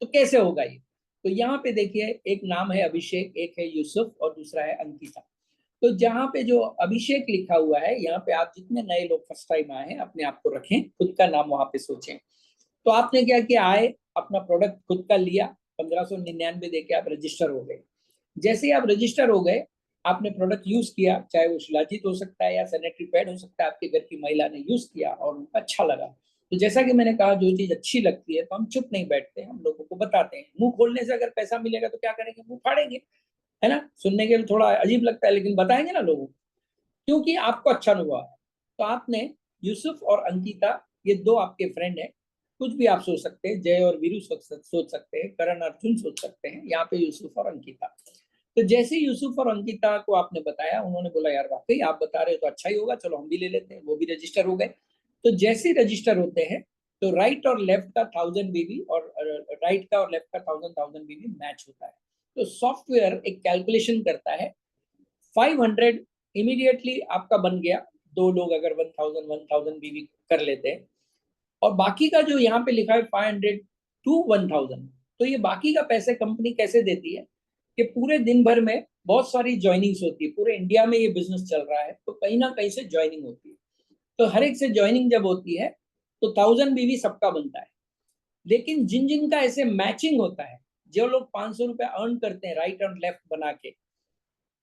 तो कैसे होगा ये। तो यहाँ पे देखिए, एक नाम है अभिषेक, एक है यूसुफ, और दूसरा है अंकिता। तो जहाँ पे जो अभिषेक लिखा हुआ है, यहाँ पे आप जितने नए लोग फर्स्ट टाइम आए हैं अपने आप को रखें, खुद का नाम वहां पे सोचें। तो आपने क्या किया, आए, अपना प्रोडक्ट खुद का लिया, 1599 दे के आप रजिस्टर हो गए। जैसे ही आप रजिस्टर हो गए, आपने प्रोडक्ट यूज किया, चाहे वो शिलाजीत हो सकता है या सैनिटरी पैड हो सकता है, आपके घर की महिला ने यूज किया और उनको अच्छा लगा। तो जैसा कि मैंने कहा, जो चीज अच्छी लगती है तो हम चुप नहीं बैठते, हम लोगों को बताते हैं। मुंह खोलने से अगर पैसा मिलेगा तो क्या करेंगे, मुंह फाड़ेंगे, है ना। सुनने के लिए थोड़ा अजीब लगता है, लेकिन बताएंगे ना लोगों को, क्योंकि आपको अच्छा अनुभव है। तो आपने यूसुफ और अंकिता, ये दो आपके फ्रेंड हैं। कुछ भी आप सोच सकते हैं, जय और वीरू सोच सकते हैं, करण अर्जुन सोच सकते हैं, यहाँ पे यूसुफ और अंकिता। तो जैसे यूसुफ और अंकिता को आपने बताया, उन्होंने बोला यार वाकई आप बता रहे हो तो अच्छा ही होगा, चलो हम भी ले लेते हैं। वो भी रजिस्टर हो गए। तो जैसे रजिस्टर होते हैं, तो राइट और लेफ्ट का 1000 बीबी, और राइट का और लेफ्ट का 1000 बीबी मैच होता है। तो सॉफ्टवेयर एक कैलकुलेशन करता है, 500 इमीडिएटली आपका बन गया। दो लोग अगर 1000 कर लेते हैं, और बाकी का जो यहाँ पे लिखा है 500 to 1000, तो ये बाकी का पैसे कंपनी कैसे देती है कि पूरे दिन भर में बहुत सारी ज्वाइनिंग्स होती है, पूरे इंडिया में ये बिजनेस चल रहा है, तो कहीं ना कहीं से ज्वाइनिंग होती है। तो हर एक से ज्वाइनिंग जब होती है तो 1000 बीवी सबका बनता है। लेकिन जिन जिन का ऐसे मैचिंग होता है, जो लोग 500 रुपए अर्न करते हैं राइट एंड लेफ्ट बना के,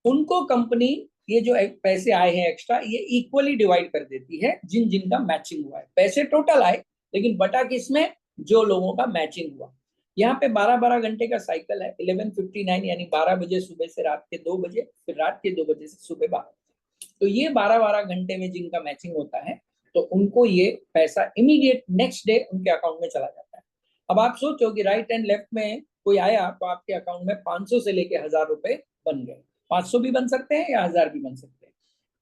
उनको कंपनी ये जो पैसे आए हैं एक्स्ट्रा, ये इक्वली डिवाइड कर देती है जिन जिन का मैचिंग हुआ है। पैसे टोटल आए, लेकिन बटा किसमें, जो लोगों का मैचिंग हुआ। यहाँ पे 12-12 घंटे का साइकिल है, 11:59, यानी 12 बजे सुबह से रात के 2 बजे, फिर रात के 2 बजे से सुबह 12। तो ये 12-12 घंटे में जिनका मैचिंग होता है, तो उनको ये पैसा इमीडिएट नेक्स्ट डे उनके अकाउंट में चला जाता है। अब आप सोचो कि राइट एंड लेफ्ट में कोई आया तो आपके अकाउंट में 500 से लेके 1000 रुपए बन गए। 500 भी बन सकते हैं या 1000 भी बन सकते हैं।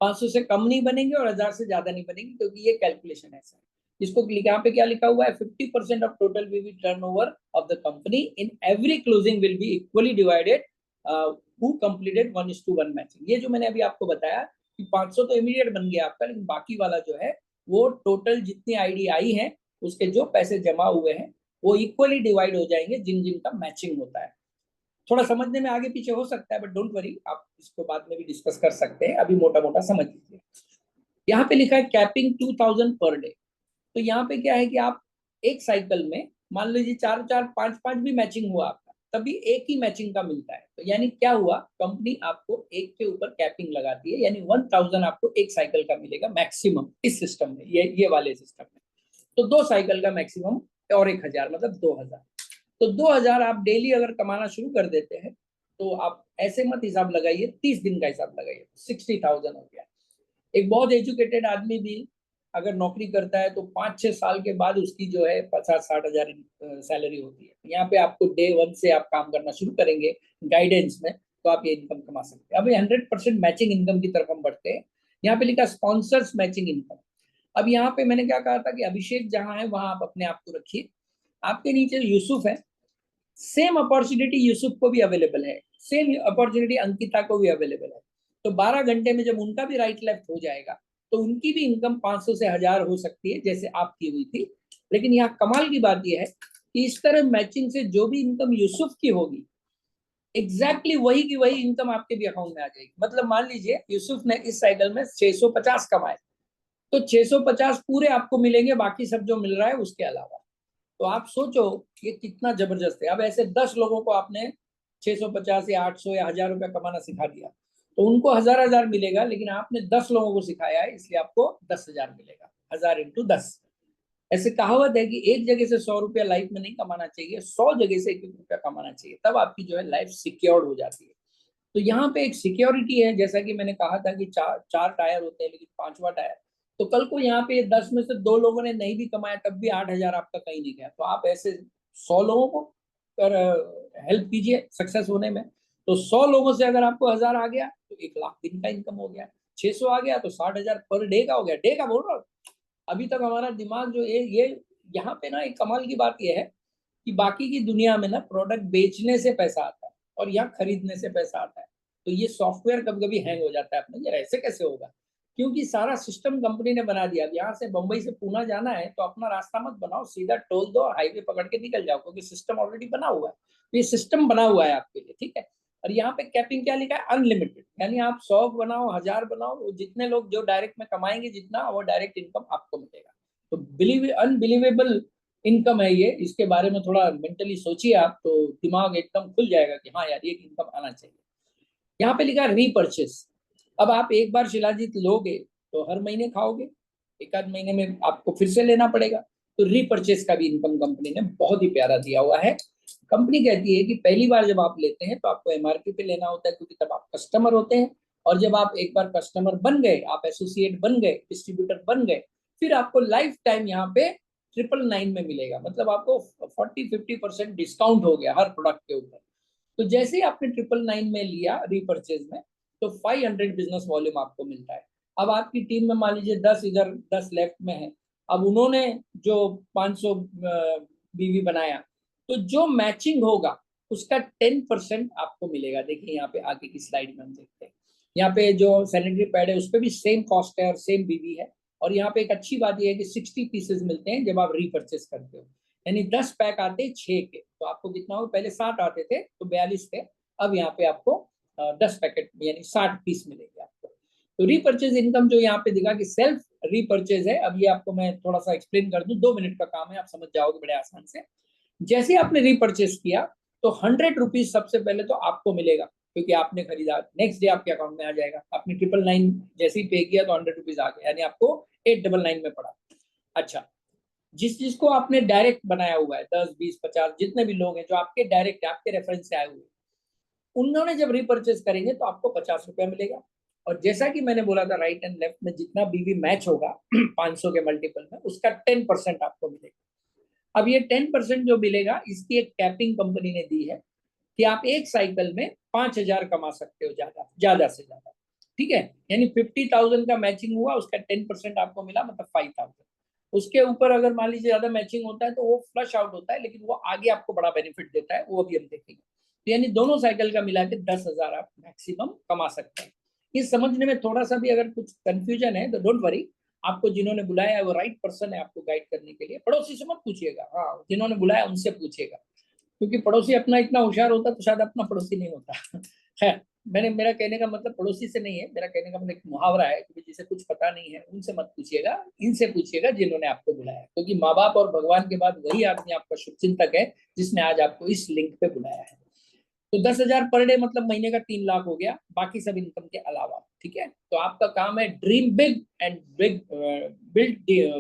500 से कम नहीं बनेंगे और 1000 से ज्यादा नहीं बनेंगे, क्योंकि ये कैलकुलेशन ऐसा है। इसको यहाँ पे क्या लिखा हुआ है, 50% ऑफ टोटल बीवी turnover of the company in every closing will be equally divided who completed 1:1 matching. ये जो मैंने अभी आपको बताया कि 500 तो इमीडिएट बन गया आपका, लेकिन बाकी वाला जो है वो टोटल जितनी आईडी आई है उसके जो पैसे जमा हुए हैं वो इक्वली डिवाइड हो जाएंगे जिन जिन का मैचिंग होता है। थोड़ा समझने में आगे पीछे हो सकता है, बट डोंट वरी, आप इसको बाद में भी डिस्कस कर सकते हैं, अभी मोटा मोटा समझ लीजिए। यहाँ पे लिखा है कैपिंग 2000 पर डे। तो यहाँ पे क्या है कि आप एक साइकिल में मान लीजिए 4-4, 5-5 भी मैचिंग हुआ आपका, तभी एक ही मैचिंग का मिलता है। तो यानी क्या हुआ, कंपनी आपको एक के ऊपर कैपिंग लगाती है, यानी 1000 आपको एक साइकिल का मिलेगा मैक्सिमम इस सिस्टम में, ये वाले सिस्टम में। तो 2 साइकिल का मैक्सिमम और 1000 मतलब 2000। तो 2000 आप डेली अगर कमाना शुरू कर देते हैं तो आप ऐसे मत हिसाब लगाइए, 30 दिन का हिसाब लगाइए, 60,000 हो गया। एक बहुत एजुकेटेड आदमी भी अगर नौकरी करता है तो 5-6 साल के बाद उसकी जो है 50-60 हजार सैलरी होती है। यहाँ पे आपको डे 1 से आप काम करना शुरू करेंगे गाइडेंस में, तो आप ये इनकम कमा सकते हैं। अब 100% मैचिंग इनकम की तरफ हम बढ़ते हैं। यहाँ पे लिखा स्पॉन्सर्स मैचिंग इनकम। अब यहाँ पे मैंने क्या कहा था कि अभिषेक जहाँ है वहां आप अपने आप को रखिए, आपके नीचे यूसुफ है, सेम अपॉर्चुनिटी यूसुफ को भी अवेलेबल है, सेम अपॉर्चुनिटी अंकिता को भी अवेलेबल है। तो 12 घंटे में जब उनका भी राइट लेफ्ट हो जाएगा तो उनकी भी इनकम 500 से 1000 हो सकती है जैसे आपकी हुई थी। लेकिन यहाँ कमाल की बात यह है कि इस तरह मैचिंग से जो भी इनकम यूसुफ की होगी एग्जैक्टली वही की वही इनकम आपके भी अकाउंट में आ जाएगी। मतलब मान लीजिए यूसुफ ने इस साइकिल में 650 कमाए, तो 650 पूरे आपको मिलेंगे, बाकी सब जो मिल रहा है उसके अलावा। तो आप सोचो ये कितना जबरदस्त है। अब ऐसे 10 लोगों को आपने 650 या 800 या 1000 रुपया कमाना सिखा दिया तो उनको 1000 मिलेगा, लेकिन आपने 10 लोगों को सिखाया है इसलिए आपको 10,000 मिलेगा। 1000 इंटू 10। ऐसे कहावत है कि एक जगह से 100 रुपया लाइफ में नहीं कमाना चाहिए, 100 जगह से 1 रुपया कमाना चाहिए, तब आपकी जो है लाइफ सिक्योर्ड हो जाती है। तो यहाँ पे एक सिक्योरिटी है, जैसा कि मैंने कहा था कि चार टायर होते हैं लेकिन 5वां टायर। तो कल को यहाँ पे 10 में से 2 लोगों ने नहीं भी कमाया तब भी 8000 आपका कहीं नहीं गया। तो आप ऐसे 100 लोगों को हेल्प कीजिए सक्सेस होने में। तो 100 लोगों से अगर आपको 1000 आ गया तो 1 लाख दिन का इनकम हो गया। 600 आ गया तो 60,000 पर डे का हो गया। डे का बोल रहा हूँ। अभी तक हमारा दिमाग जो ये यहाँ पे ना एक कमाल की बात यह है कि बाकी की दुनिया में ना प्रोडक्ट बेचने से पैसा आता है और यहाँ खरीदने से पैसा आता है। तो ये सॉफ्टवेयर कभी कभी हैंग हो जाता है अपना, यार ऐसे कैसे होगा, क्योंकि सारा सिस्टम कंपनी ने बना दिया। यहाँ से बंबई से पूना जाना है तो अपना रास्ता मत बनाओ, सीधा टोल दो और हाईवे पकड़ के निकल जाओ, क्योंकि सिस्टम ऑलरेडी बना हुआ है। तो ये सिस्टम बना हुआ है आपके लिए, ठीक है। और यहाँ पे कैपिंग क्या लिखा है, अनलिमिटेड, यानी आप 100 बनाओ 1000 बनाओ, जितने लोग जो डायरेक्ट में कमाएंगे जितना वो डायरेक्ट इनकम आपको मिलेगा। तो बिलीव अनबिलीवेबल इनकम है ये। इसके बारे में थोड़ा मेंटली सोचिए आप, तो दिमाग एकदम खुल जाएगा कि हाँ यार ये इनकम आना चाहिए। यहाँ पे लिखा है रीपर्चेस। अब आप एक बार शिलाजीत लोगे तो हर महीने खाओगे, एक आध महीने में आपको फिर से लेना पड़ेगा। तो रीपर्चेस का भी इनकम कंपनी ने बहुत ही प्यारा दिया हुआ है। कंपनी कहती है कि पहली बार जब आप लेते हैं तो आपको एमआरपी पे लेना होता है, क्योंकि तब आप कस्टमर होते हैं। और जब आप एक बार कस्टमर बन गए, आप एसोसिएट बन गए, डिस्ट्रीब्यूटर बन गए, फिर आपको लाइफ टाइम यहाँ पे 999 में मिलेगा। मतलब आपको 40-50% डिस्काउंट हो गया हर प्रोडक्ट के ऊपर। तो जैसे ही आपने 999 में लिया रीपर्चेज में तो 500 बिजनेस वॉल्यूम आपको मिलता है। अब आपकी टीम में मान लीजिए 10 इधर 10 लेफ्ट में है, अब उन्होंने जो 500 बीवी बनाया, तो जो मैचिंग होगा उसका 10% आपको मिलेगा। देखिए यहाँ पे आगे की स्लाइड में हम देखते हैं, यहाँ पे जो सैनिटरी पैड है उस पर भी सेम कॉस्ट है और सेम बीवी है। और यहाँ पे एक अच्छी बात यह है कि 60 पीसेस मिलते हैं जब आप रीपर्चेस करते हो, यानी 10 पैक आते हैं 6 के। तो आपको कितना हो, पहले 60 आते थे तो 42 थे, अब यहाँ पे आपको 10 पैकेट यानी 60 पीस मिलेंगे आपको। तो रीपर्चेज इनकम जो यहाँ पे दिखा कि सेल्फ रीपर्चेज है, अब ये आपको मैं थोड़ा सा एक्सप्लेन कर दूं, 2 मिनट का काम है, आप समझ जाओगे बड़े आसान से। जैसे आपने रीपर्चेज किया तो 100 रुपीज सबसे पहले तो आपको मिलेगा, क्योंकि आपने खरीदा। नेक्स्ट डे आपके अकाउंट में आ जाएगा। आपने 999 जैसे ही पे किया तो 100 रुपीज आ गया, यानी आपको 899 में पड़ा। अच्छा, जिसको आपने डायरेक्ट बनाया हुआ है, 10 20 50 जितने भी लोग हैं जो आपके डायरेक्ट आपके रेफरेंस से आए हुए, उन्होंने जब रिपर्चेस करेंगे तो आपको 50 रुपया मिलेगा। और जैसा कि मैंने बोला था राइट एंड लेफ्ट में जितना बीवी मैच होगा 500 के मल्टीपल में, उसका 10% आपको मिलेगा। अब ये 10% जो मिलेगा इसकी एक कैपिंग कंपनी ने दी है कि आप एक साइकिल में 5000 कमा सकते हो, ज्यादा ज्यादा से ज्यादा, ठीक है। यानी 50,000 का मैचिंग हुआ, उसका 10% आपको मिला, मतलब 5000। उसके ऊपर अगर मान लीजिए ज्यादा मैचिंग होता है तो वो फ्लश आउट होता है, लेकिन वो आगे आपको बड़ा बेनिफिट देता है, वो अभी हम देखेंगे। तो यानी दोनों साइकिल का मिला के 10,000 आप मैक्सिमम कमा सकते हैं। ये समझने में थोड़ा सा भी अगर कुछ कंफ्यूजन है तो डोंट वरी, आपको जिन्होंने बुलाया है वो राइट पर्सन है आपको गाइड करने के लिए। पड़ोसी से मत पूछिएगा, हाँ जिन्होंने बुलाया उनसे पूछिएगा, क्योंकि पड़ोसी अपना इतना होशियार होता तो शायद अपना पड़ोसी नहीं होता। खैर, मेरा कहने का मतलब पड़ोसी से नहीं है, मेरा कहने का मतलब एक मुहावरा है कि जिसे कुछ पता नहीं है उनसे मत पूछिएगा, इनसे पूछिएगा जिन्होंने आपको बुलाया, क्योंकि माँ बाप और भगवान के बाद वही आदमी आपका शुभचिंतक है जिसने आज आपको इस लिंक पे बुलाया है। तो 10,000 पर डे मतलब महीने का 3 लाख हो गया, बाकी सब इनकम के अलावा। ठीक है, तो आपका काम है dream big and big, build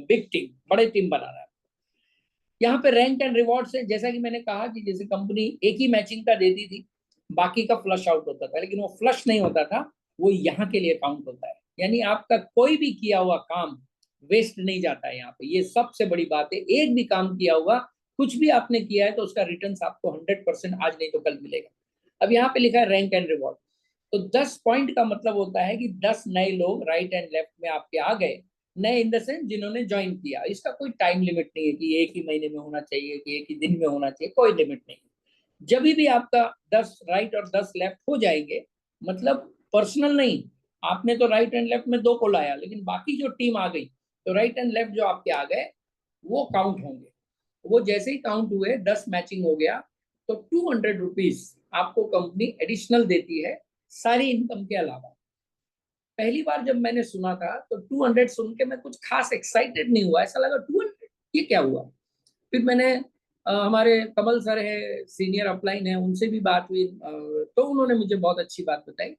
big team, बड़े टीम बनाना है। यहाँ पे रैंक एंड रिवॉर्ड से जैसा कि मैंने कहा कि जैसे कंपनी एक ही मैचिंग का देती थी, बाकी का फ्लश आउट होता था, लेकिन वो फ्लश नहीं होता था, वो यहाँ के लिए काउंट होता है। यानी आपका कोई भी किया हुआ काम वेस्ट नहीं जाता है यहाँ पे, ये सबसे बड़ी बात है। एक भी काम किया हुआ, कुछ भी आपने किया है तो उसका रिटर्न आपको 100% आज नहीं तो कल मिलेगा। अब यहाँ पे लिखा है रैंक एंड रिवॉर्ड, तो 10 पॉइंट का मतलब होता है कि 10 नए लोग राइट एंड लेफ्ट में आपके आ गए। नए इन द सेंस जिन्होंने ज्वाइन किया, इसका कोई टाइम लिमिट नहीं है कि एक ही महीने में होना चाहिए कि एक ही दिन में होना चाहिए, कोई लिमिट नहीं। जब भी आपका 10 राइट और 10 लेफ्ट हो जाएंगे, मतलब पर्सनल नहीं, आपने तो राइट एंड लेफ्ट में 2 को लाया, लेकिन बाकी जो टीम आ गई, तो राइट एंड लेफ्ट जो आपके आ गए वो काउंट होंगे। वो जैसे ही काउंट हुए, 10 मैचिंग हो गया, तो 200 रुपीज आपको कंपनी एडिशनल देती है सारी इनकम के अलावा। पहली बार जब मैंने सुना था तो 200 सुन के मैं कुछ खास एक्साइटेड नहीं हुआ, ऐसा लगा 200 ये क्या हुआ। फिर मैंने हमारे कमल सर है, सीनियर अपलाइन है, उनसे भी बात हुई, तो उन्होंने मुझे बहुत अच्छी बात बताई।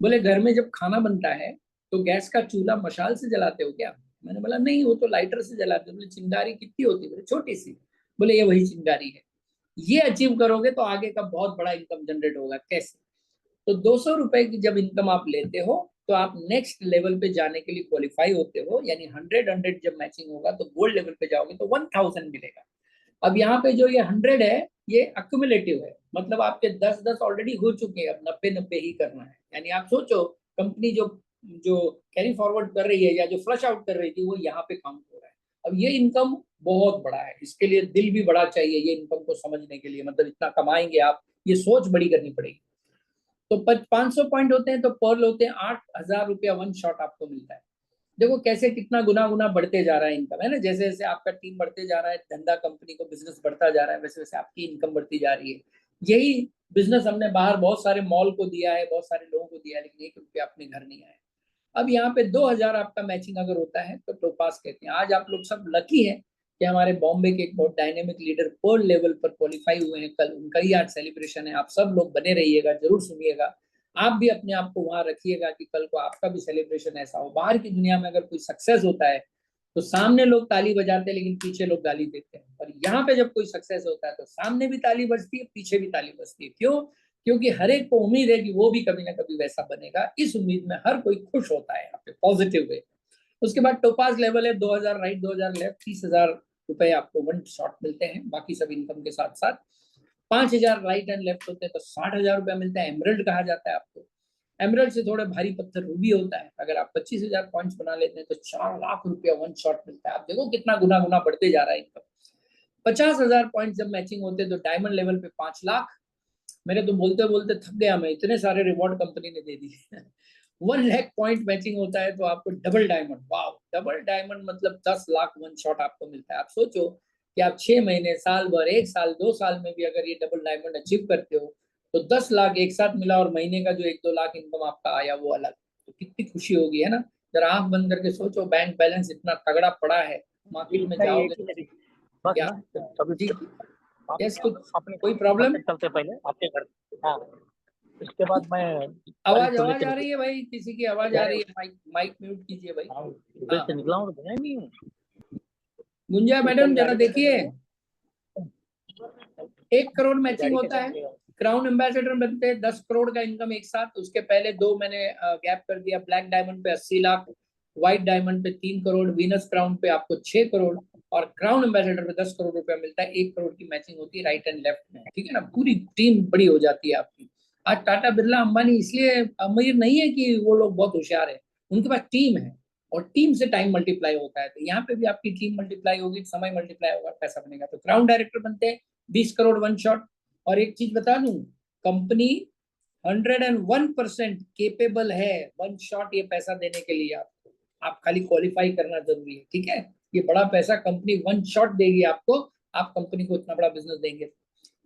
बोले घर में जब खाना बनता है तो गैस का चूल्हा मशाल से जलाते हो क्या? मैंने बोला नहीं, वो तो लाइटर से जलाते हो। बोले चिंगारी कितनी होती है? बोले छोटी सी। बोले ये वही चिंगारी है, ये अचीव करोगे तो आगे का बहुत बड़ा इनकम जनरेट होगा। कैसे? तो 200 रुपए की जब इनकम आप लेते हो तो आप नेक्स्ट लेवल पे जाने के लिए क्वालिफाई होते हो, यानी 100 जब मैचिंग होगा तो गोल्ड लेवल पे जाओगे तो 1000 मिलेगा। अब यहाँ पे जो ये 100 है, ये अक्यूमुलेटिव है, मतलब आपके 10-10 ऑलरेडी हो चुके हैं, अब 90-90 ही करना है। यानी आप सोचो, कंपनी जो जो कैरी फॉरवर्ड कर रही है या जो फ्लश आउट कर रही थी, वो यहाँ पे काउंट हो रहा है। अब ये इनकम बहुत बड़ा है, इसके लिए दिल भी बड़ा चाहिए ये इनकम को समझने के लिए, मतलब इतना कमाएंगे आप, ये सोच बड़ी करनी पड़ेगी। तो 500 पॉइंट होते हैं तो पर्ल होते हैं 8,000 रुपया वन शॉट आपको मिलता है। देखो कैसे कितना गुना गुना बढ़ते जा रहा है इनकम, है ना। जैसे जैसे आपका टीम बढ़ते जा रहा है, धंधा कंपनी को बिजनेस बढ़ता जा रहा है, वैसे वैसे आपकी इनकम बढ़ती जा रही है। यही बिजनेस हमने बाहर बहुत सारे मॉल को दिया है, बहुत सारे लोगों को दिया है, लेकिन 1 रुपया अपने घर नहीं आया। अब यहाँ पे 2,000 आपका मैचिंग अगर होता है तो टोपास कहते हैं। आज आप लोग सब लकी है कि हमारे बॉम्बे के एक बहुत डायनेमिक लीडर पर्ल लेवल पर क्वालिफाई हुए हैं, कल उनका ही आज सेलिब्रेशन है। आप सब लोग बने रहिएगा, जरूर सुनिएगा। आप भी अपने आप को वहां रखिएगा कि कल को आपका भी सेलिब्रेशन ऐसा हो। बाहर की दुनिया में अगर कोई सक्सेस होता है तो सामने लोग ताली बजाते हैं, लेकिन पीछे लोग गाली देते हैं। और यहाँ पे जब कोई सक्सेस होता है तो सामने भी ताली बजती है, पीछे भी ताली बजती है। क्यों? क्योंकि हर एक को उम्मीद है कि वो भी कभी ना कभी वैसा बनेगा। इस उम्मीद में हर कोई खुश होता है यहाँ पे पॉजिटिव वे। उसके बाद टोपाज लेवल है 2,000 राइट 2,000 लेफ्ट, 30,000 रुपए आपको वन शॉट मिलते हैं, बाकी सब इनकम के साथ साथ। 5,000 राइट एंड लेफ्ट होते हैं तो 60,000 रुपया मिलता है, एमरल्ड कहा जाता है आपको। एमरल्ड से थोड़े भारी पत्थर रूबी होता है। अगर आप 25,000 पॉइंट्स बना लेते हैं तो 4 लाख रुपया वन शॉट मिलता है। आप देखो कितना गुना गुना बढ़ते जा रहा है इनकम। 50,000 पॉइंट जब मैचिंग होते हैं तो डायमंड लेवल पे 5 लाख। मेरे तो बोलते बोलते थक गया मैं, इतने सारे रिवॉर्ड कंपनी ने दे दिए। 1 लाख पॉइंट मैचिंग होता है तो आपको डबल डायमंड, वाह, डबल डायमंड मतलब 10 लाख वन शॉट आपको मिलता है। आप सोचो कि आप 6 महीने, साल भर, 1 साल, 2 साल में भी अगर ये डबल डायमंड अचीव करते हो तो 10 लाख एक साथ मिला, और महीने का जो 1-2 लाख इनकम आपका आया वो अलग, तो कितनी खुशी होगी, है ना। जरा आंख बंद करके सोचो, बैंक बैलेंस इतना तगड़ा पड़ा है, मार्केट में
इतना ही है
जाओगे
कि
तो
बस
क्या।
ना अभी
जी,
आप
यस, कुछ
अपने
कोई
घर
प्रॉब्लम?
से चलते पहले आपके घर। हाँ, इसके बाद मैं गाड़ी
आवाज
को
आवाज
लेके
आ रही है भाई, किसी की आवाज आ रही है, माइक माइक म्यूट कीजिए भाई।
हाँ, इधर
हाँ,
से निकला हूँ तो गया नहीं हूँ।
गुंजा
ऊपर
मैडम जरा
गाड़ी से
देखिए,
निकला
1 करोड़ मैचिंग
गाड़ी
होता
कैसे
है,
निकलेगा।
क्राउन एम्बेसडर बनते हैं 10 करोड़ का इनकम एक साथ। उसके पहले 2 मैंने गैप कर दिया, ब्लैक डायमंड पे 80 लाख, व्हाइट डायमंड पे 3 करोड़, वीनस क्राउन पे आपको 6 करोड़, और क्राउन एम्बेसडर पे 10 करोड़ रुपया मिलता है। 1 करोड़ की मैचिंग होती है राइट एंड लेफ्ट में, ठीक है ना। पूरी टीम बड़ी हो जाती है आपकी। आज टाटा बिरला अंबानी इसलिए अमीर नहीं है कि वो लोग बहुत होशियार है, उनके पास टीम है, और टीम से टाइम मल्टीप्लाई होता है। तो यहाँ पे भी आपकी टीम मल्टीप्लाई होगी, समय मल्टीप्लाई होगा, पैसा बनेगा। तो क्राउन डायरेक्टर बनते हैं 20 करोड़ वन शॉट। और एक चीज बता दूं, कंपनी 101% केपेबल है वन शॉट ये पैसा देने के लिए आपको। आप खाली क्वालिफाई करना जरूरी है, ठीक है। ये बड़ा पैसा कंपनी वन शॉट देगी आपको, आप कंपनी को इतना बड़ा बिजनेस देंगे।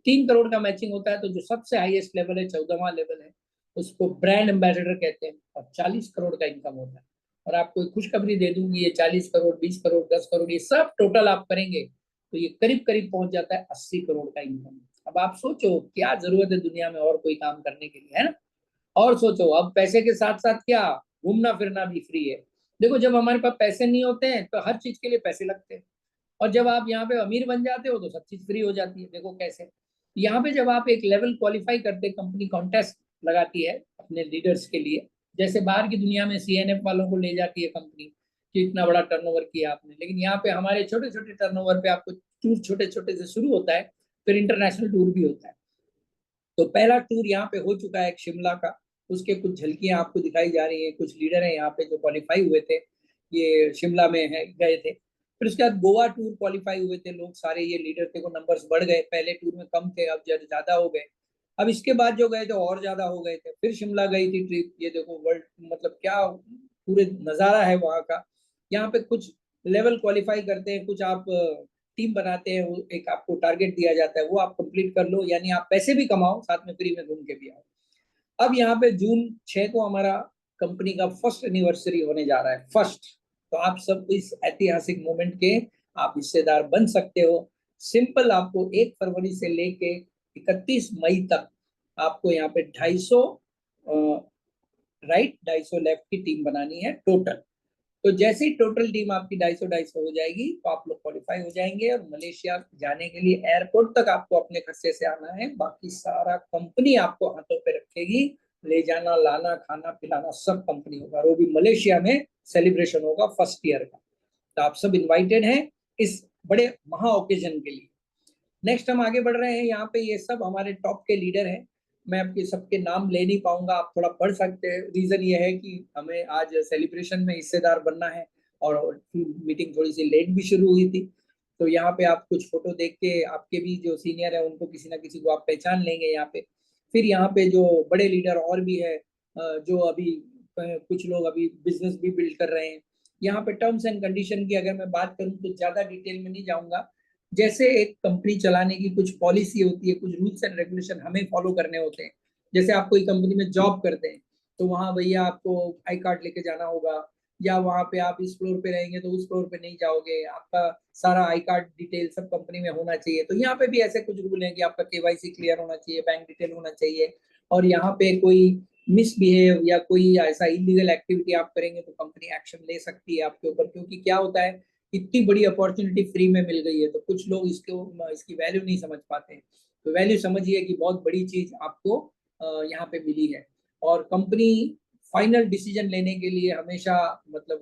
3 करोड़ का मैचिंग होता है, तो जो सबसे हाईएस्ट लेवल है 14वां लेवल है। उसको ब्रांड एम्बेसडर कहते हैं, और 40 करोड़ का इनकम होता है। और आपको एक खुशखबरी दे दूंगी, ये 40 करोड़, 20 करोड़, 10 करोड़, ये सब टोटल आप करेंगे तो ये करीब करीब पहुंच जाता है 80 करोड़ का इनकम। अब आप सोचो क्या जरूरत है दुनिया में और कोई काम करने के लिए, है ना। और सोचो अब पैसे के साथ साथ क्या, घूमना फिरना भी फ्री है। देखो जब हमारे पास पैसे नहीं होते हैं तो हर चीज के लिए पैसे लगते हैं, और जब आप यहाँ पे अमीर बन जाते हो तो सब चीज फ्री हो जाती है। देखो कैसे, यहाँ पे जब आप एक लेवल क्वालिफाई करते, कंपनी कॉन्टेस्ट लगाती है अपने लीडर्स के लिए, जैसे बाहर की दुनिया में सीएनएफ वालों को ले जाती है कंपनी कि इतना बड़ा टर्नओवर किया आपने, लेकिन यहाँ पे हमारे छोटे छोटे टर्नओवर पे आपको टूर छोटे छोटे से शुरू होता है, फिर इंटरनेशनल टूर भी होता है। तो पहला टूर यहाँ पे हो चुका है एक शिमला का, उसके कुछ झलकियां आपको दिखाई जा रही हैं। कुछ लीडर हैं यहाँ पे जो क्वालिफाई हुए थे, ये शिमला में है गए थे। फिर उसके बाद गोवा टूर क्वालिफाई हुए थे लोग सारे, ये लीडर थे, को नंबर्स बढ़ गए, पहले टूर में कम थे अब ज्यादा हो गए। अब इसके बाद जो गए थे और ज्यादा हो गए थे। फिर शिमला गई थी ट्रिप, ये देखो वर्ल्ड मतलब क्या पूरे नजारा है वहाँ का। यहाँ पे कुछ लेवल क्वालिफाई करते हैं, कुछ आप टीम बनाते हैं, वो एक आपको टारगेट दिया जाता है, वो आप कंप्लीट कर लो, यानी आप पैसे भी कमाओ साथ में फ्री में घूम के भी आओ। अब यहाँ पे जून 6 को हमारा कंपनी का फर्स्ट एनिवर्सरी होने जा रहा है, फर्स्ट। तो आप सब इस ऐतिहासिक मोमेंट के आप हिस्सेदार बन सकते हो। सिंपल, आपको 1 फरवरी से लेके 31 मई तक आपको यहाँ पे 250 राइट 250 लेफ्ट की टीम बनानी है टोटल। तो जैसे ही टोटल टीम आपकी 250 हो जाएगी तो आप लोग क्वालिफाई हो जाएंगे, और मलेशिया जाने के लिए एयरपोर्ट तक आपको अपने खर्चे से आना है, बाकी सारा कंपनी आपको हाथों पे रखेगी, ले जाना लाना खाना पिलाना सब कंपनी होगा, और वो भी मलेशिया में सेलिब्रेशन होगा फर्स्ट ईयर का। तो आप सब इन्वाइटेड हैं इस बड़े महा ओकेजन के लिए। नेक्स्ट हम आगे बढ़ रहे हैं, यहाँ पे ये सब हमारे टॉप के लीडर हैं। मैं आपके सबके नाम ले नहीं पाऊंगा, आप थोड़ा पढ़ सकते हैं। रीजन ये है कि हमें आज सेलिब्रेशन में हिस्सेदार बनना है, और मीटिंग थोड़ी सी लेट भी शुरू हुई थी। तो यहाँ पे आप कुछ फोटो देख के आपके भी जो सीनियर है उनको किसी ना किसी को आप पहचान लेंगे यहाँ पे। फिर यहाँ पे जो बड़े लीडर और भी है, जो अभी कुछ लोग अभी बिजनेस भी बिल्ड कर रहे हैं। यहाँ पे टर्म्स एंड कंडीशन की अगर मैं बात करूँ तो ज्यादा डिटेल में नहीं जाऊंगा। जैसे एक कंपनी चलाने की कुछ पॉलिसी होती है, कुछ रूल्स एंड रेगुलेशन हमें फॉलो करने होते हैं। जैसे आप कोई कंपनी में जॉब करते हैं तो वहां भैया आपको आई कार्ड लेके जाना होगा, या वहां पे आप इस फ्लोर पे रहेंगे तो उस फ्लोर पे नहीं जाओगे, आपका सारा आई कार्ड डिटेल सब कंपनी में होना चाहिए। तो यहाँ पे भी ऐसे कुछ रूल हैं कि आपका केवाईसी क्लियर होना चाहिए, बैंक डिटेल होना चाहिए, और यहाँ पे कोई मिसबिहेव या कोई ऐसा इलीगल एक्टिविटी आप करेंगे तो कंपनी एक्शन ले सकती है आपके ऊपर। क्योंकि क्या होता है, इतनी बड़ी अपॉर्चुनिटी फ्री में मिल गई है तो कुछ लोग इसकी वैल्यू नहीं समझ पाते हैं। तो वैल्यू समझिए कि बहुत बड़ी चीज आपको यहाँ पे मिली है। और कंपनी फाइनल डिसीजन लेने के लिए हमेशा मतलब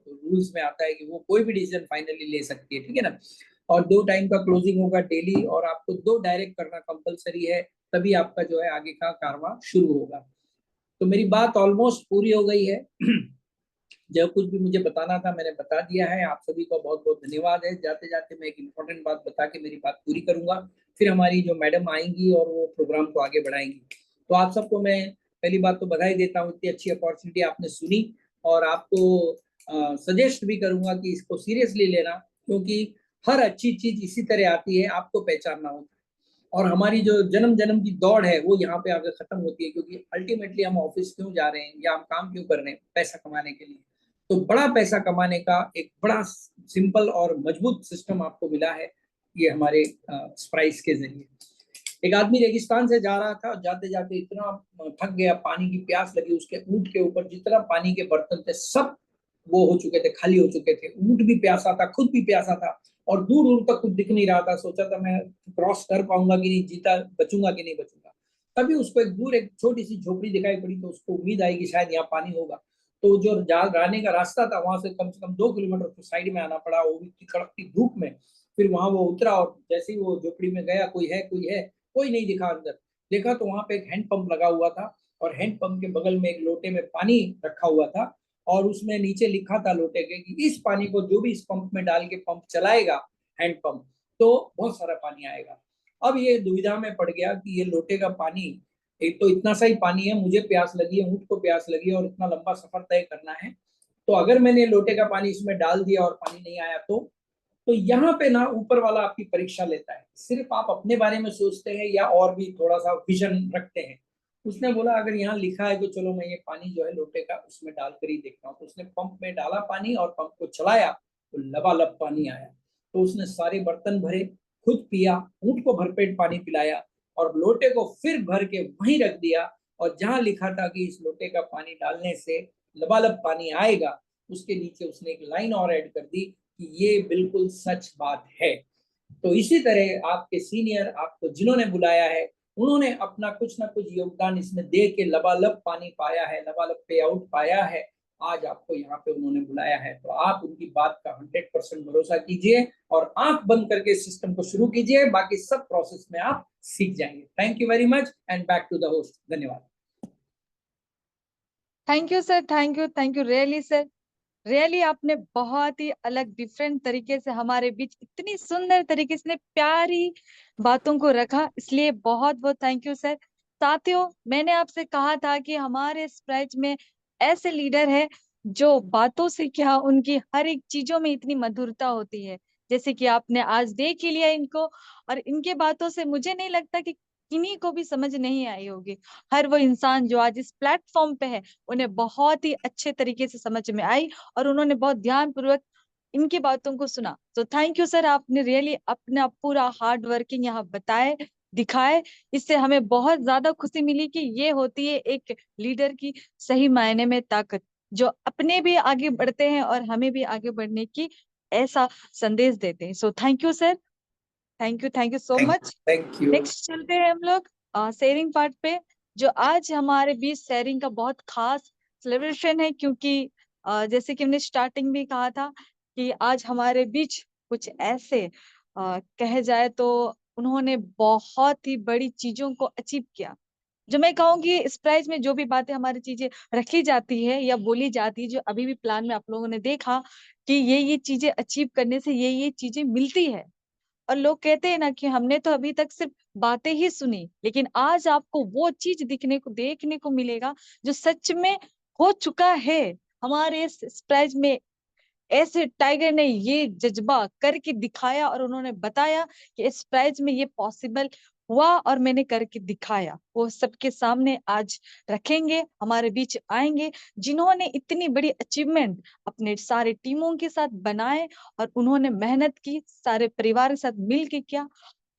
रूल्स में आता है कि वो कोई भी डिसीजन फाइनली ले सकती है, ठीक है ना। और 2 टाइम का क्लोजिंग होगा डेली, और आपको 2 डायरेक्ट करना कंपलसरी है, तभी आपका जो है आगे का कारवा शुरू होगा। तो मेरी बात ऑलमोस्ट पूरी हो गई है। जो कुछ भी मुझे बताना था मैंने बता दिया है। आप सभी को बहुत बहुत धन्यवाद है। जाते जाते मैं एक इम्पोर्टेंट बात बता के मेरी बात पूरी करूंगा, फिर हमारी जो मैडम आएंगी और वो प्रोग्राम को आगे बढ़ाएंगी। तो आप सबको मैं पहली बात तो बधाई देता हूँ, इतनी अच्छी अपॉर्चुनिटी आपने सुनी, और आपको सजेस्ट भी करूंगा कि इसको सीरियसली लेना, क्योंकि हर अच्छी चीज इसी तरह आती है, आपको पहचानना होता है। और हमारी जो जन्म जन्म की दौड़ है वो यहाँ पे आगे खत्म होती है, क्योंकि अल्टीमेटली हम ऑफिस क्यों जा रहे हैं या हम काम क्यों कर रहे हैं, पैसा कमाने के लिए। तो बड़ा पैसा कमाने का एक बड़ा सिंपल और मजबूत सिस्टम आपको मिला है, ये हमारे स्प्राइस के जरिए। एक आदमी रेगिस्तान से जा रहा था, और जाते जाते इतना थक गया, पानी की प्यास लगी, उसके ऊंट के ऊपर जितना पानी के बर्तन थे सब वो हो चुके थे, खाली हो चुके थे। ऊंट भी प्यासा था, खुद भी प्यासा था, और दूर दूर तक कुछ दिख नहीं रहा था। सोचा था मैं क्रॉस कर पाऊंगा कि नहीं, जीता बचूंगा कि नहीं बचूंगा। तभी उसको एक दूर एक छोटी सी झोपड़ी दिखाई पड़ी, तो उसको उम्मीद आई कि शायद यहाँ पानी होगा। तो जो जाने का रास्ता था वहां से कम 2 किलोमीटर तो साइड में आना पड़ा, वो भी कड़कती धूप में। फिर वहां वो उतरा, और जैसे ही वो झोपड़ी में गया, कोई नहीं दिखा अंदर। देखा तो वहां पे एक हैंडपंप लगा हुआ था, और हैंडपंप के बगल में एक लोटे में पानी रखा हुआ था, और उसमें नीचे लिखा था लोटे के कि इस पानी को जो भी इस पंप में डाल के पंप चलाएगा हैंडपंप, तो बहुत सारा पानी आएगा। अब ये दुविधा में पड़ गया कि ये लोटे का पानी, एक तो इतना सा ही पानी है, मुझे प्यास लगी है, ऊँट को प्यास लगी है, और इतना लंबा सफर तय करना है, तो अगर मैंने लोटे का पानी इसमें डाल दिया और पानी नहीं आया तो यहाँ पे ना ऊपर वाला आपकी परीक्षा लेता है, सिर्फ आप अपने बारे में सोचते हैं या और भी थोड़ा सा विजन रखते हैं। उसने बोला अगर यहाँ लिखा है तो चलो मैं ये पानी जो है लोटे का उसमें डालकर ही देखता हूँ। तो उसने पंप में डाला पानी और पंप को चलाया तो लबालब पानी आया। तो उसने सारे बर्तन भरे, खुद पिया, ऊंट को भरपेट पानी पिलाया और लोटे को फिर भर के वहीं रख दिया। और जहां लिखा था कि इस लोटे का पानी डालने से लबालब पानी आएगा, उसके नीचे उसने एक लाइन और ऐड कर दी कि ये बिल्कुल सच बात है। तो इसी तरह आपके सीनियर आपको जिन्होंने बुलाया है, उन्होंने अपना कुछ ना कुछ योगदान इसमें दे के लबालब पानी पाया है, लबालब पे आउट पाया है। आज आपको यहाँ पे उन्होंने बुलाया है, तो आप उनकी बात का 100% भरोसा कीजिए और आंख बंद करके सिस्टम को शुरू कीजिए। बाकी सब प्रोसेस में आप सीख जाएंगे। Thank you very much and back to the host. धन्यवाद।
Thank you sir, thank you really sir. Really आपने बहुत ही अलग डिफरेंट तरीके से हमारे बीच इतनी सुंदर तरीके से प्यारी बातों को रखा, इसलिए बहुत बहुत थैंक यू सर। साथियों, मैंने आपसे कहा था कि हमारे स्प्राइज में ऐसे लीडर है जो बातों से क्या उनकी हर एक चीजों में इतनी मधुरता होती है, जैसे कि आपने आज देख ही लिया इनको। और इनके बातों से मुझे नहीं लगता कि किन्हीं को भी समझ नहीं आई होगी। हर वो इंसान जो आज इस प्लेटफॉर्म पे है, उन्हें बहुत ही अच्छे तरीके से समझ में आई और उन्होंने बहुत ध्यान पूर्वक इनकी बातों को सुना। तो थैंक यू सर, आपने रियली अपना पूरा हार्ड वर्किंग यहाँ बताए, दिखाए। इससे हमें बहुत ज्यादा खुशी मिली कि ये होती है एक लीडर की सही मायने में ताकत, जो अपने भी आगे बढ़ते हैं और हमें भी आगे बढ़ने की ऐसा संदेश देते हैं। So thank you sir, thank you so much.
Thank you.
Next चलते हैं हम लोग शेयरिंग पार्ट पे। जो आज हमारे बीच शेयरिंग का बहुत खास सेलिब्रेशन है, क्योंकि जैसे कि हमने स्टार्टिंग में कहा था कि आज हमारे बीच कुछ ऐसे कहे जाए तो उन्होंने बहुत ही बड़ी चीजों को अचीव किया। जो मैं कहूंगी इस प्राइज में जो भी बातें हमारी चीजें रखी जाती है या बोली जाती है, जो अभी भी प्लान में आप लोगों ने देखा कि ये चीजें अचीव करने से ये चीजें मिलती है। और लोग कहते हैं ना कि हमने तो अभी तक सिर्फ बातें ही सुनी, लेकिन आज आपको वो चीज दिखने को देखने को मिलेगा जो सच में हो चुका है। हमारे इस प्राइज में ऐसे टाइगर ने ये जज्बा करके दिखाया और उन्होंने बताया कि इस प्राइज में ये पॉसिबल हुआ और मैंने करके दिखाया। वो सबके सामने आज रखेंगे, हमारे बीच आएंगे, जिन्होंने इतनी बड़ी अचीवमेंट अपने सारे टीमों के साथ बनाए और उन्होंने मेहनत की, सारे परिवार के साथ मिल के किया।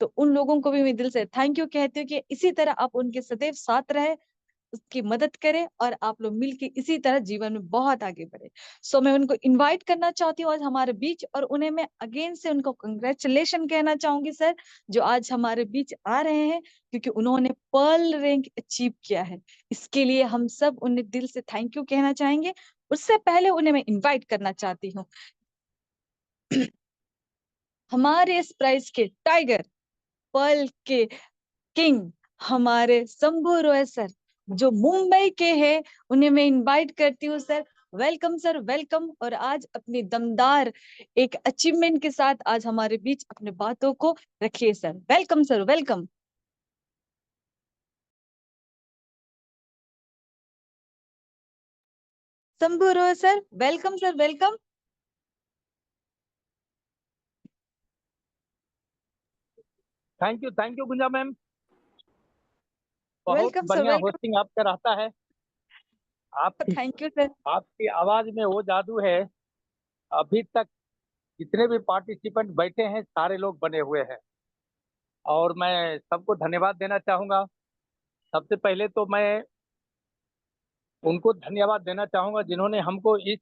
तो उन लोगों को भी मैं दिल से थैंक यू कहती हूँ कि इसी तरह आप उनके सदैव साथ रहे, उसकी मदद करें और आप लोग मिलके इसी तरह जीवन में बहुत आगे बढ़े। सो मैं उनको इनवाइट करना चाहती हूँ आज हमारे बीच, और उन्हें मैं अगेन से उनको कंग्रेचुलेशन कहना चाहूंगी सर, जो आज हमारे बीच आ रहे हैं, क्योंकि उन्होंने पर्ल रैंक अचीव किया है। इसके लिए हम सब उन्हें दिल से थैंक यू कहना चाहेंगे। उससे पहले उन्हें मैं इन्वाइट करना चाहती हूँ हमारे इस प्राइज के टाइगर, पर्ल के किंग, हमारे शंभू रॉय सर, जो मुंबई के हैं, उन्हें मैं इनवाइट करती हूँ सर। Welcome sir, welcome. और आज अपनी दमदार एक अचीवमेंट के साथ आज हमारे बीच अपने बातों को रखिए sir. Welcome sir, welcome. Shambhu Roy sir, welcome sir, welcome.
Thank you Gunja ma'am. बहुत
वेलकम सर,
बढ़िया
वेलकम।
होस्टिंग आपका रहता है। आपकी
थैंक यू सर।
आपकी आवाज में वो जादू है। अभी तक जितने भी पार्टिसिपेंट बैठे हैं सारे लोग बने हुए हैं, और मैं सबको धन्यवाद देना चाहूंगा। सबसे पहले तो मैं उनको धन्यवाद देना चाहूंगा जिन्होंने हमको इस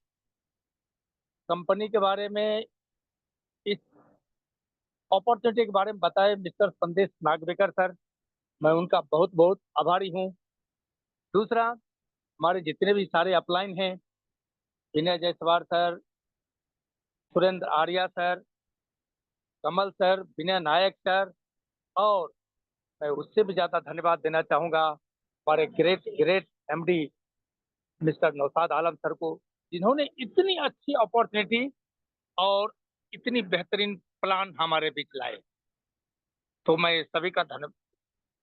कंपनी के बारे में, इस अपॉर्चुनिटी के बारे में बताए, मिस्टर संदेश नागवेकर सर। मैं उनका बहुत बहुत आभारी हूँ। दूसरा, हमारे जितने भी सारे अपलाइन हैं, Vinay Jaiswal sir, Surendra Arya sir, Kamal sir, Vinay Nayak sir, और मैं उससे भी ज़्यादा धन्यवाद देना चाहूँगा हमारे great great MD mister Naushad Alam sir को, जिन्होंने इतनी अच्छी अपॉर्चुनिटी और इतनी बेहतरीन प्लान हमारे बीच लाए। तो मैं सभी का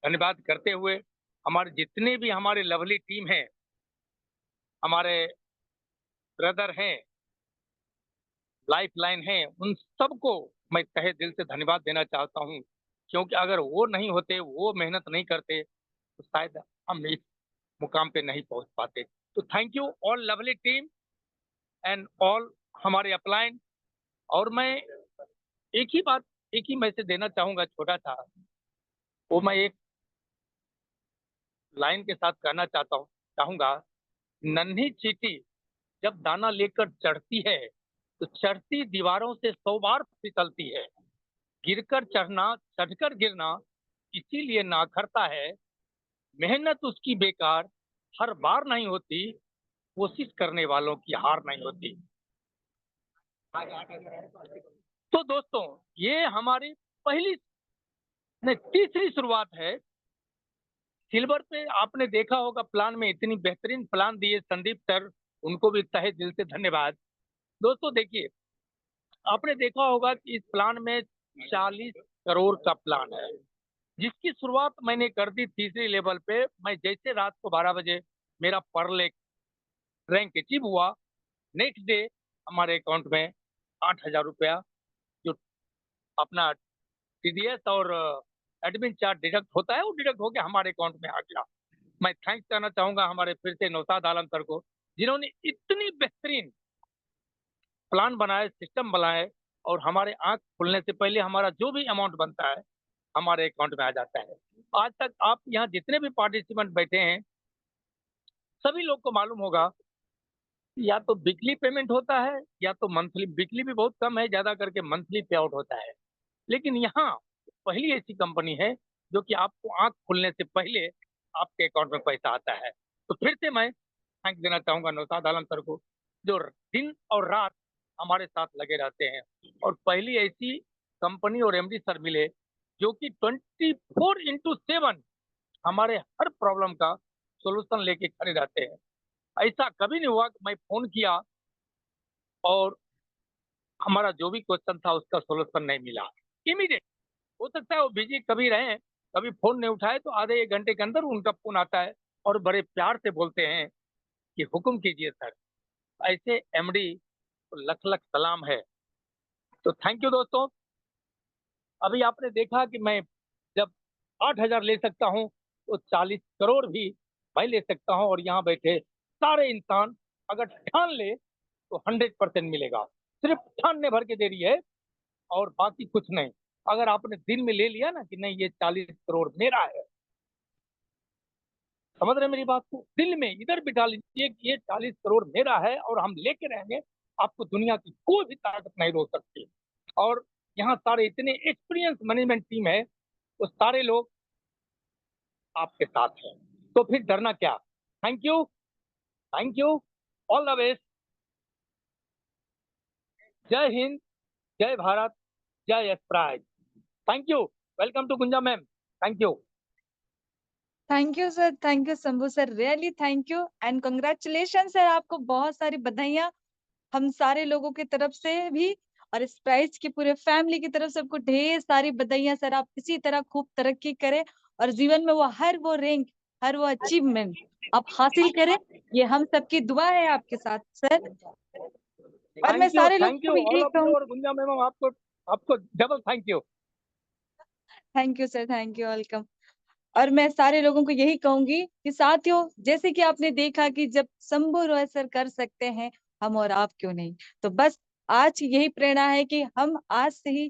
धन्यवाद करते हुए, हमारे जितने भी हमारे लवली टीम है, हमारे ब्रदर हैं, लाइफ लाइन है, उन सबको मैं तहे दिल से धन्यवाद देना चाहता हूँ। क्योंकि अगर वो नहीं होते, वो मेहनत नहीं करते, तो शायद हम इस मुकाम पे नहीं पहुंच पाते। तो thank you all lovely team and all हमारे अपलाइन। और मैं एक ही मैसेज देना चाहूंगा छोटा सा, वो मैं एक लाइन के साथ कहना चाहूंगा, नन्ही चींटी जब दाना लेकर चढ़ती है तो चढ़ती दीवारों से 100 बार फिसलती है। गिरकर चढ़ना, चढ़कर गिरना इसीलिए ना करता है, मेहनत उसकी बेकार हर बार नहीं होती, कोशिश करने वालों की हार नहीं होती। तो दोस्तों, ये हमारी तीसरी शुरुआत है। सिल्वर पे आपने देखा होगा प्लान में इतनी बेहतरीन प्लान दिए संदीप सर, उनको भी तहे दिल से धन्यवाद। दोस्तों देखिए, आपने देखा होगा कि इस प्लान में 40 करोड़ का प्लान है, जिसकी शुरुआत मैंने कर दी तीसरी लेवल पे। मैं जैसे रात को 12 बजे मेरा पर लेक रैंक अचीव हुआ, नेक्स्ट डे हमारे अकाउंट में 8,000 रुपया जो अपना टीडीएस और एडमिन चार्ज डिडक्ट होता है, वो डिडक्ट होकर हमारे अकाउंट में आ गया। मैं थैंक्स करना चाहूंगा हमारे फिर से नौशाद आलम सर को, जिन्होंने इतनी बेहतरीन प्लान बनाए, सिस्टम बनाए, और हमारे आंख खुलने से पहले हमारा जो भी अमाउंट बनता है हमारे अकाउंट में आ जाता है। आज तक आप यहाँ जितने भी पार्टिसिपेंट बैठे हैं, सभी लोग को मालूम होगा, या तो वीकली पेमेंट होता है या तो मंथली। वीकली भी बहुत कम है, ज्यादा करके मंथली पे आउट होता है। लेकिन यहाँ पहली ऐसी कंपनी है जो कि आपको आंख खुलने से पहले आपके अकाउंट में पैसा आता है। तो फिर से मैं थैंक देना चाहूंगा नौशाद आलम सर को, जो दिन और रात हमारे साथ लगे रहते हैं। और पहली ऐसी कंपनी और एमडी सर मिले जो कि 24/7 हमारे हर प्रॉब्लम का सोल्यूशन लेके खड़े रहते हैं। ऐसा कभी नहीं हुआ कि मैं फोन किया और हमारा जो भी क्वेश्चन था उसका सोल्यूशन नहीं मिला। इमीडिएट, हो सकता है वो बिजी कभी रहे, कभी फोन नहीं उठाए, तो आधे एक घंटे के अंदर उनका फोन आता है और बड़े प्यार से बोलते हैं कि हुक्म कीजिए सर। ऐसे एमडी को लख लख सलाम है। तो थैंक यू दोस्तों। अभी आपने देखा कि मैं जब 8,000 ले सकता हूँ तो 40 करोड़ भी मैं ले सकता हूँ, और यहाँ बैठे सारे इंसान अगर ठान ले तो 100% मिलेगा। सिर्फ ठानने भर के देरी है और बाकी कुछ नहीं। अगर आपने दिल में ले लिया ना कि नहीं ये 40 करोड़ मेरा है, समझ रहे मेरी बात को, दिल में इधर बिठा लीजिए कि ये 40 करोड़ मेरा है और हम लेके रहेंगे, आपको दुनिया की कोई भी ताकत नहीं रोक सकती। और यहाँ सारे इतने एक्सपीरियंस मैनेजमेंट टीम है, वो सारे लोग आपके साथ हैं, तो फिर डरना क्या। Thank you, all the best. जय हिंद, जय भारत, जय Spraise. Thank you, welcome to Gunja ma'am, thank you.
Thank you sir, thank you Shambhu sir, really thank you and congratulation sir, आपको बहुत सारी बधाइयाँ हम सारे लोगों की तरफ से भी, और इस प्राइज की पूरे फैमिली की तरफ से आपको ढेर सारी बधाइयाँ सर। आप इसी तरह खूब तरक्की करें और जीवन में वो रैंक, हर वो अचीवमेंट आप हासिल करें, ये हम सबकी दुआ है आपके साथ सर। और मैं सारे लोगों
थैंक यू
को भी
ऑल
यही
ऑफ यू,
कहूँ,
और गुंजा मैम आपको double thank you.
Thank you sir, thank you, welcome. और मैं सारे लोगों को यही कहूंगी कि साथियों, जैसे कि आपने देखा कि जब शंभू रॉय सर कर सकते हैं, हम और आप क्यों नहीं। तो बस आज यही प्रेरणा है कि हम आज से ही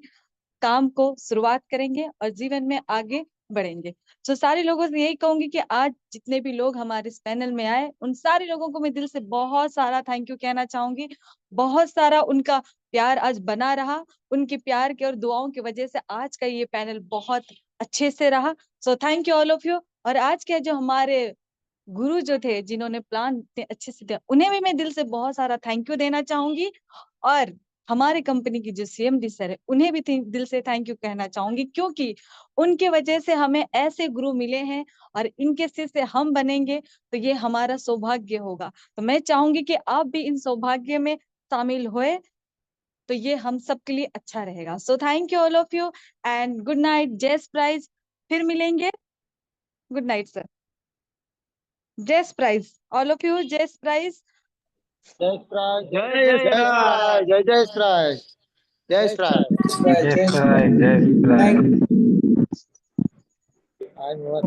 काम को शुरुआत करेंगे और जीवन में आगे बढ़ेंगे। तो सारे लोगों से यही कहूंगी कि आज जितने भी लोग हमारे इस पैनल में आए, उन सारे लोगों को मैं दिल से बहुत सारा थैंक यू कहना चाहूंगी। बहुत सारा उनका प्यार आज बना रहा, उनके प्यार के और दुआओं की वजह से आज का ये पैनल बहुत अच्छे से रहा। So thank you all of you. और आज के जो हमारे गुरु जो थे, जिन्होंने प्लान इतने अच्छे से दिया, उन्हें भी मैं दिल से बहुत सारा थैंक यू देना चाहूंगी। और हमारे कंपनी की जो सीएमडी सर है, उन्हें भी दिल से थैंक यू कहना चाहूंगी, क्योंकि उनके वजह से हमें ऐसे गुरु मिले हैं और इनके से हम बनेंगे तो ये हमारा सौभाग्य होगा। तो मैं चाहूंगी कि आप भी इन सौभाग्य में शामिल हुए, तो ये हम सबके लिए अच्छा रहेगा। So thank you all of you and good night, जय प्राइज। फिर मिलेंगे, गुड नाइट सर, जय प्राइज, ऑल ऑफ यू, जय प्राइज।
जय श्री
जय जय जय श्राय, जय श्राय।
जय श्री राम।
जय श्री राम।
Thank you.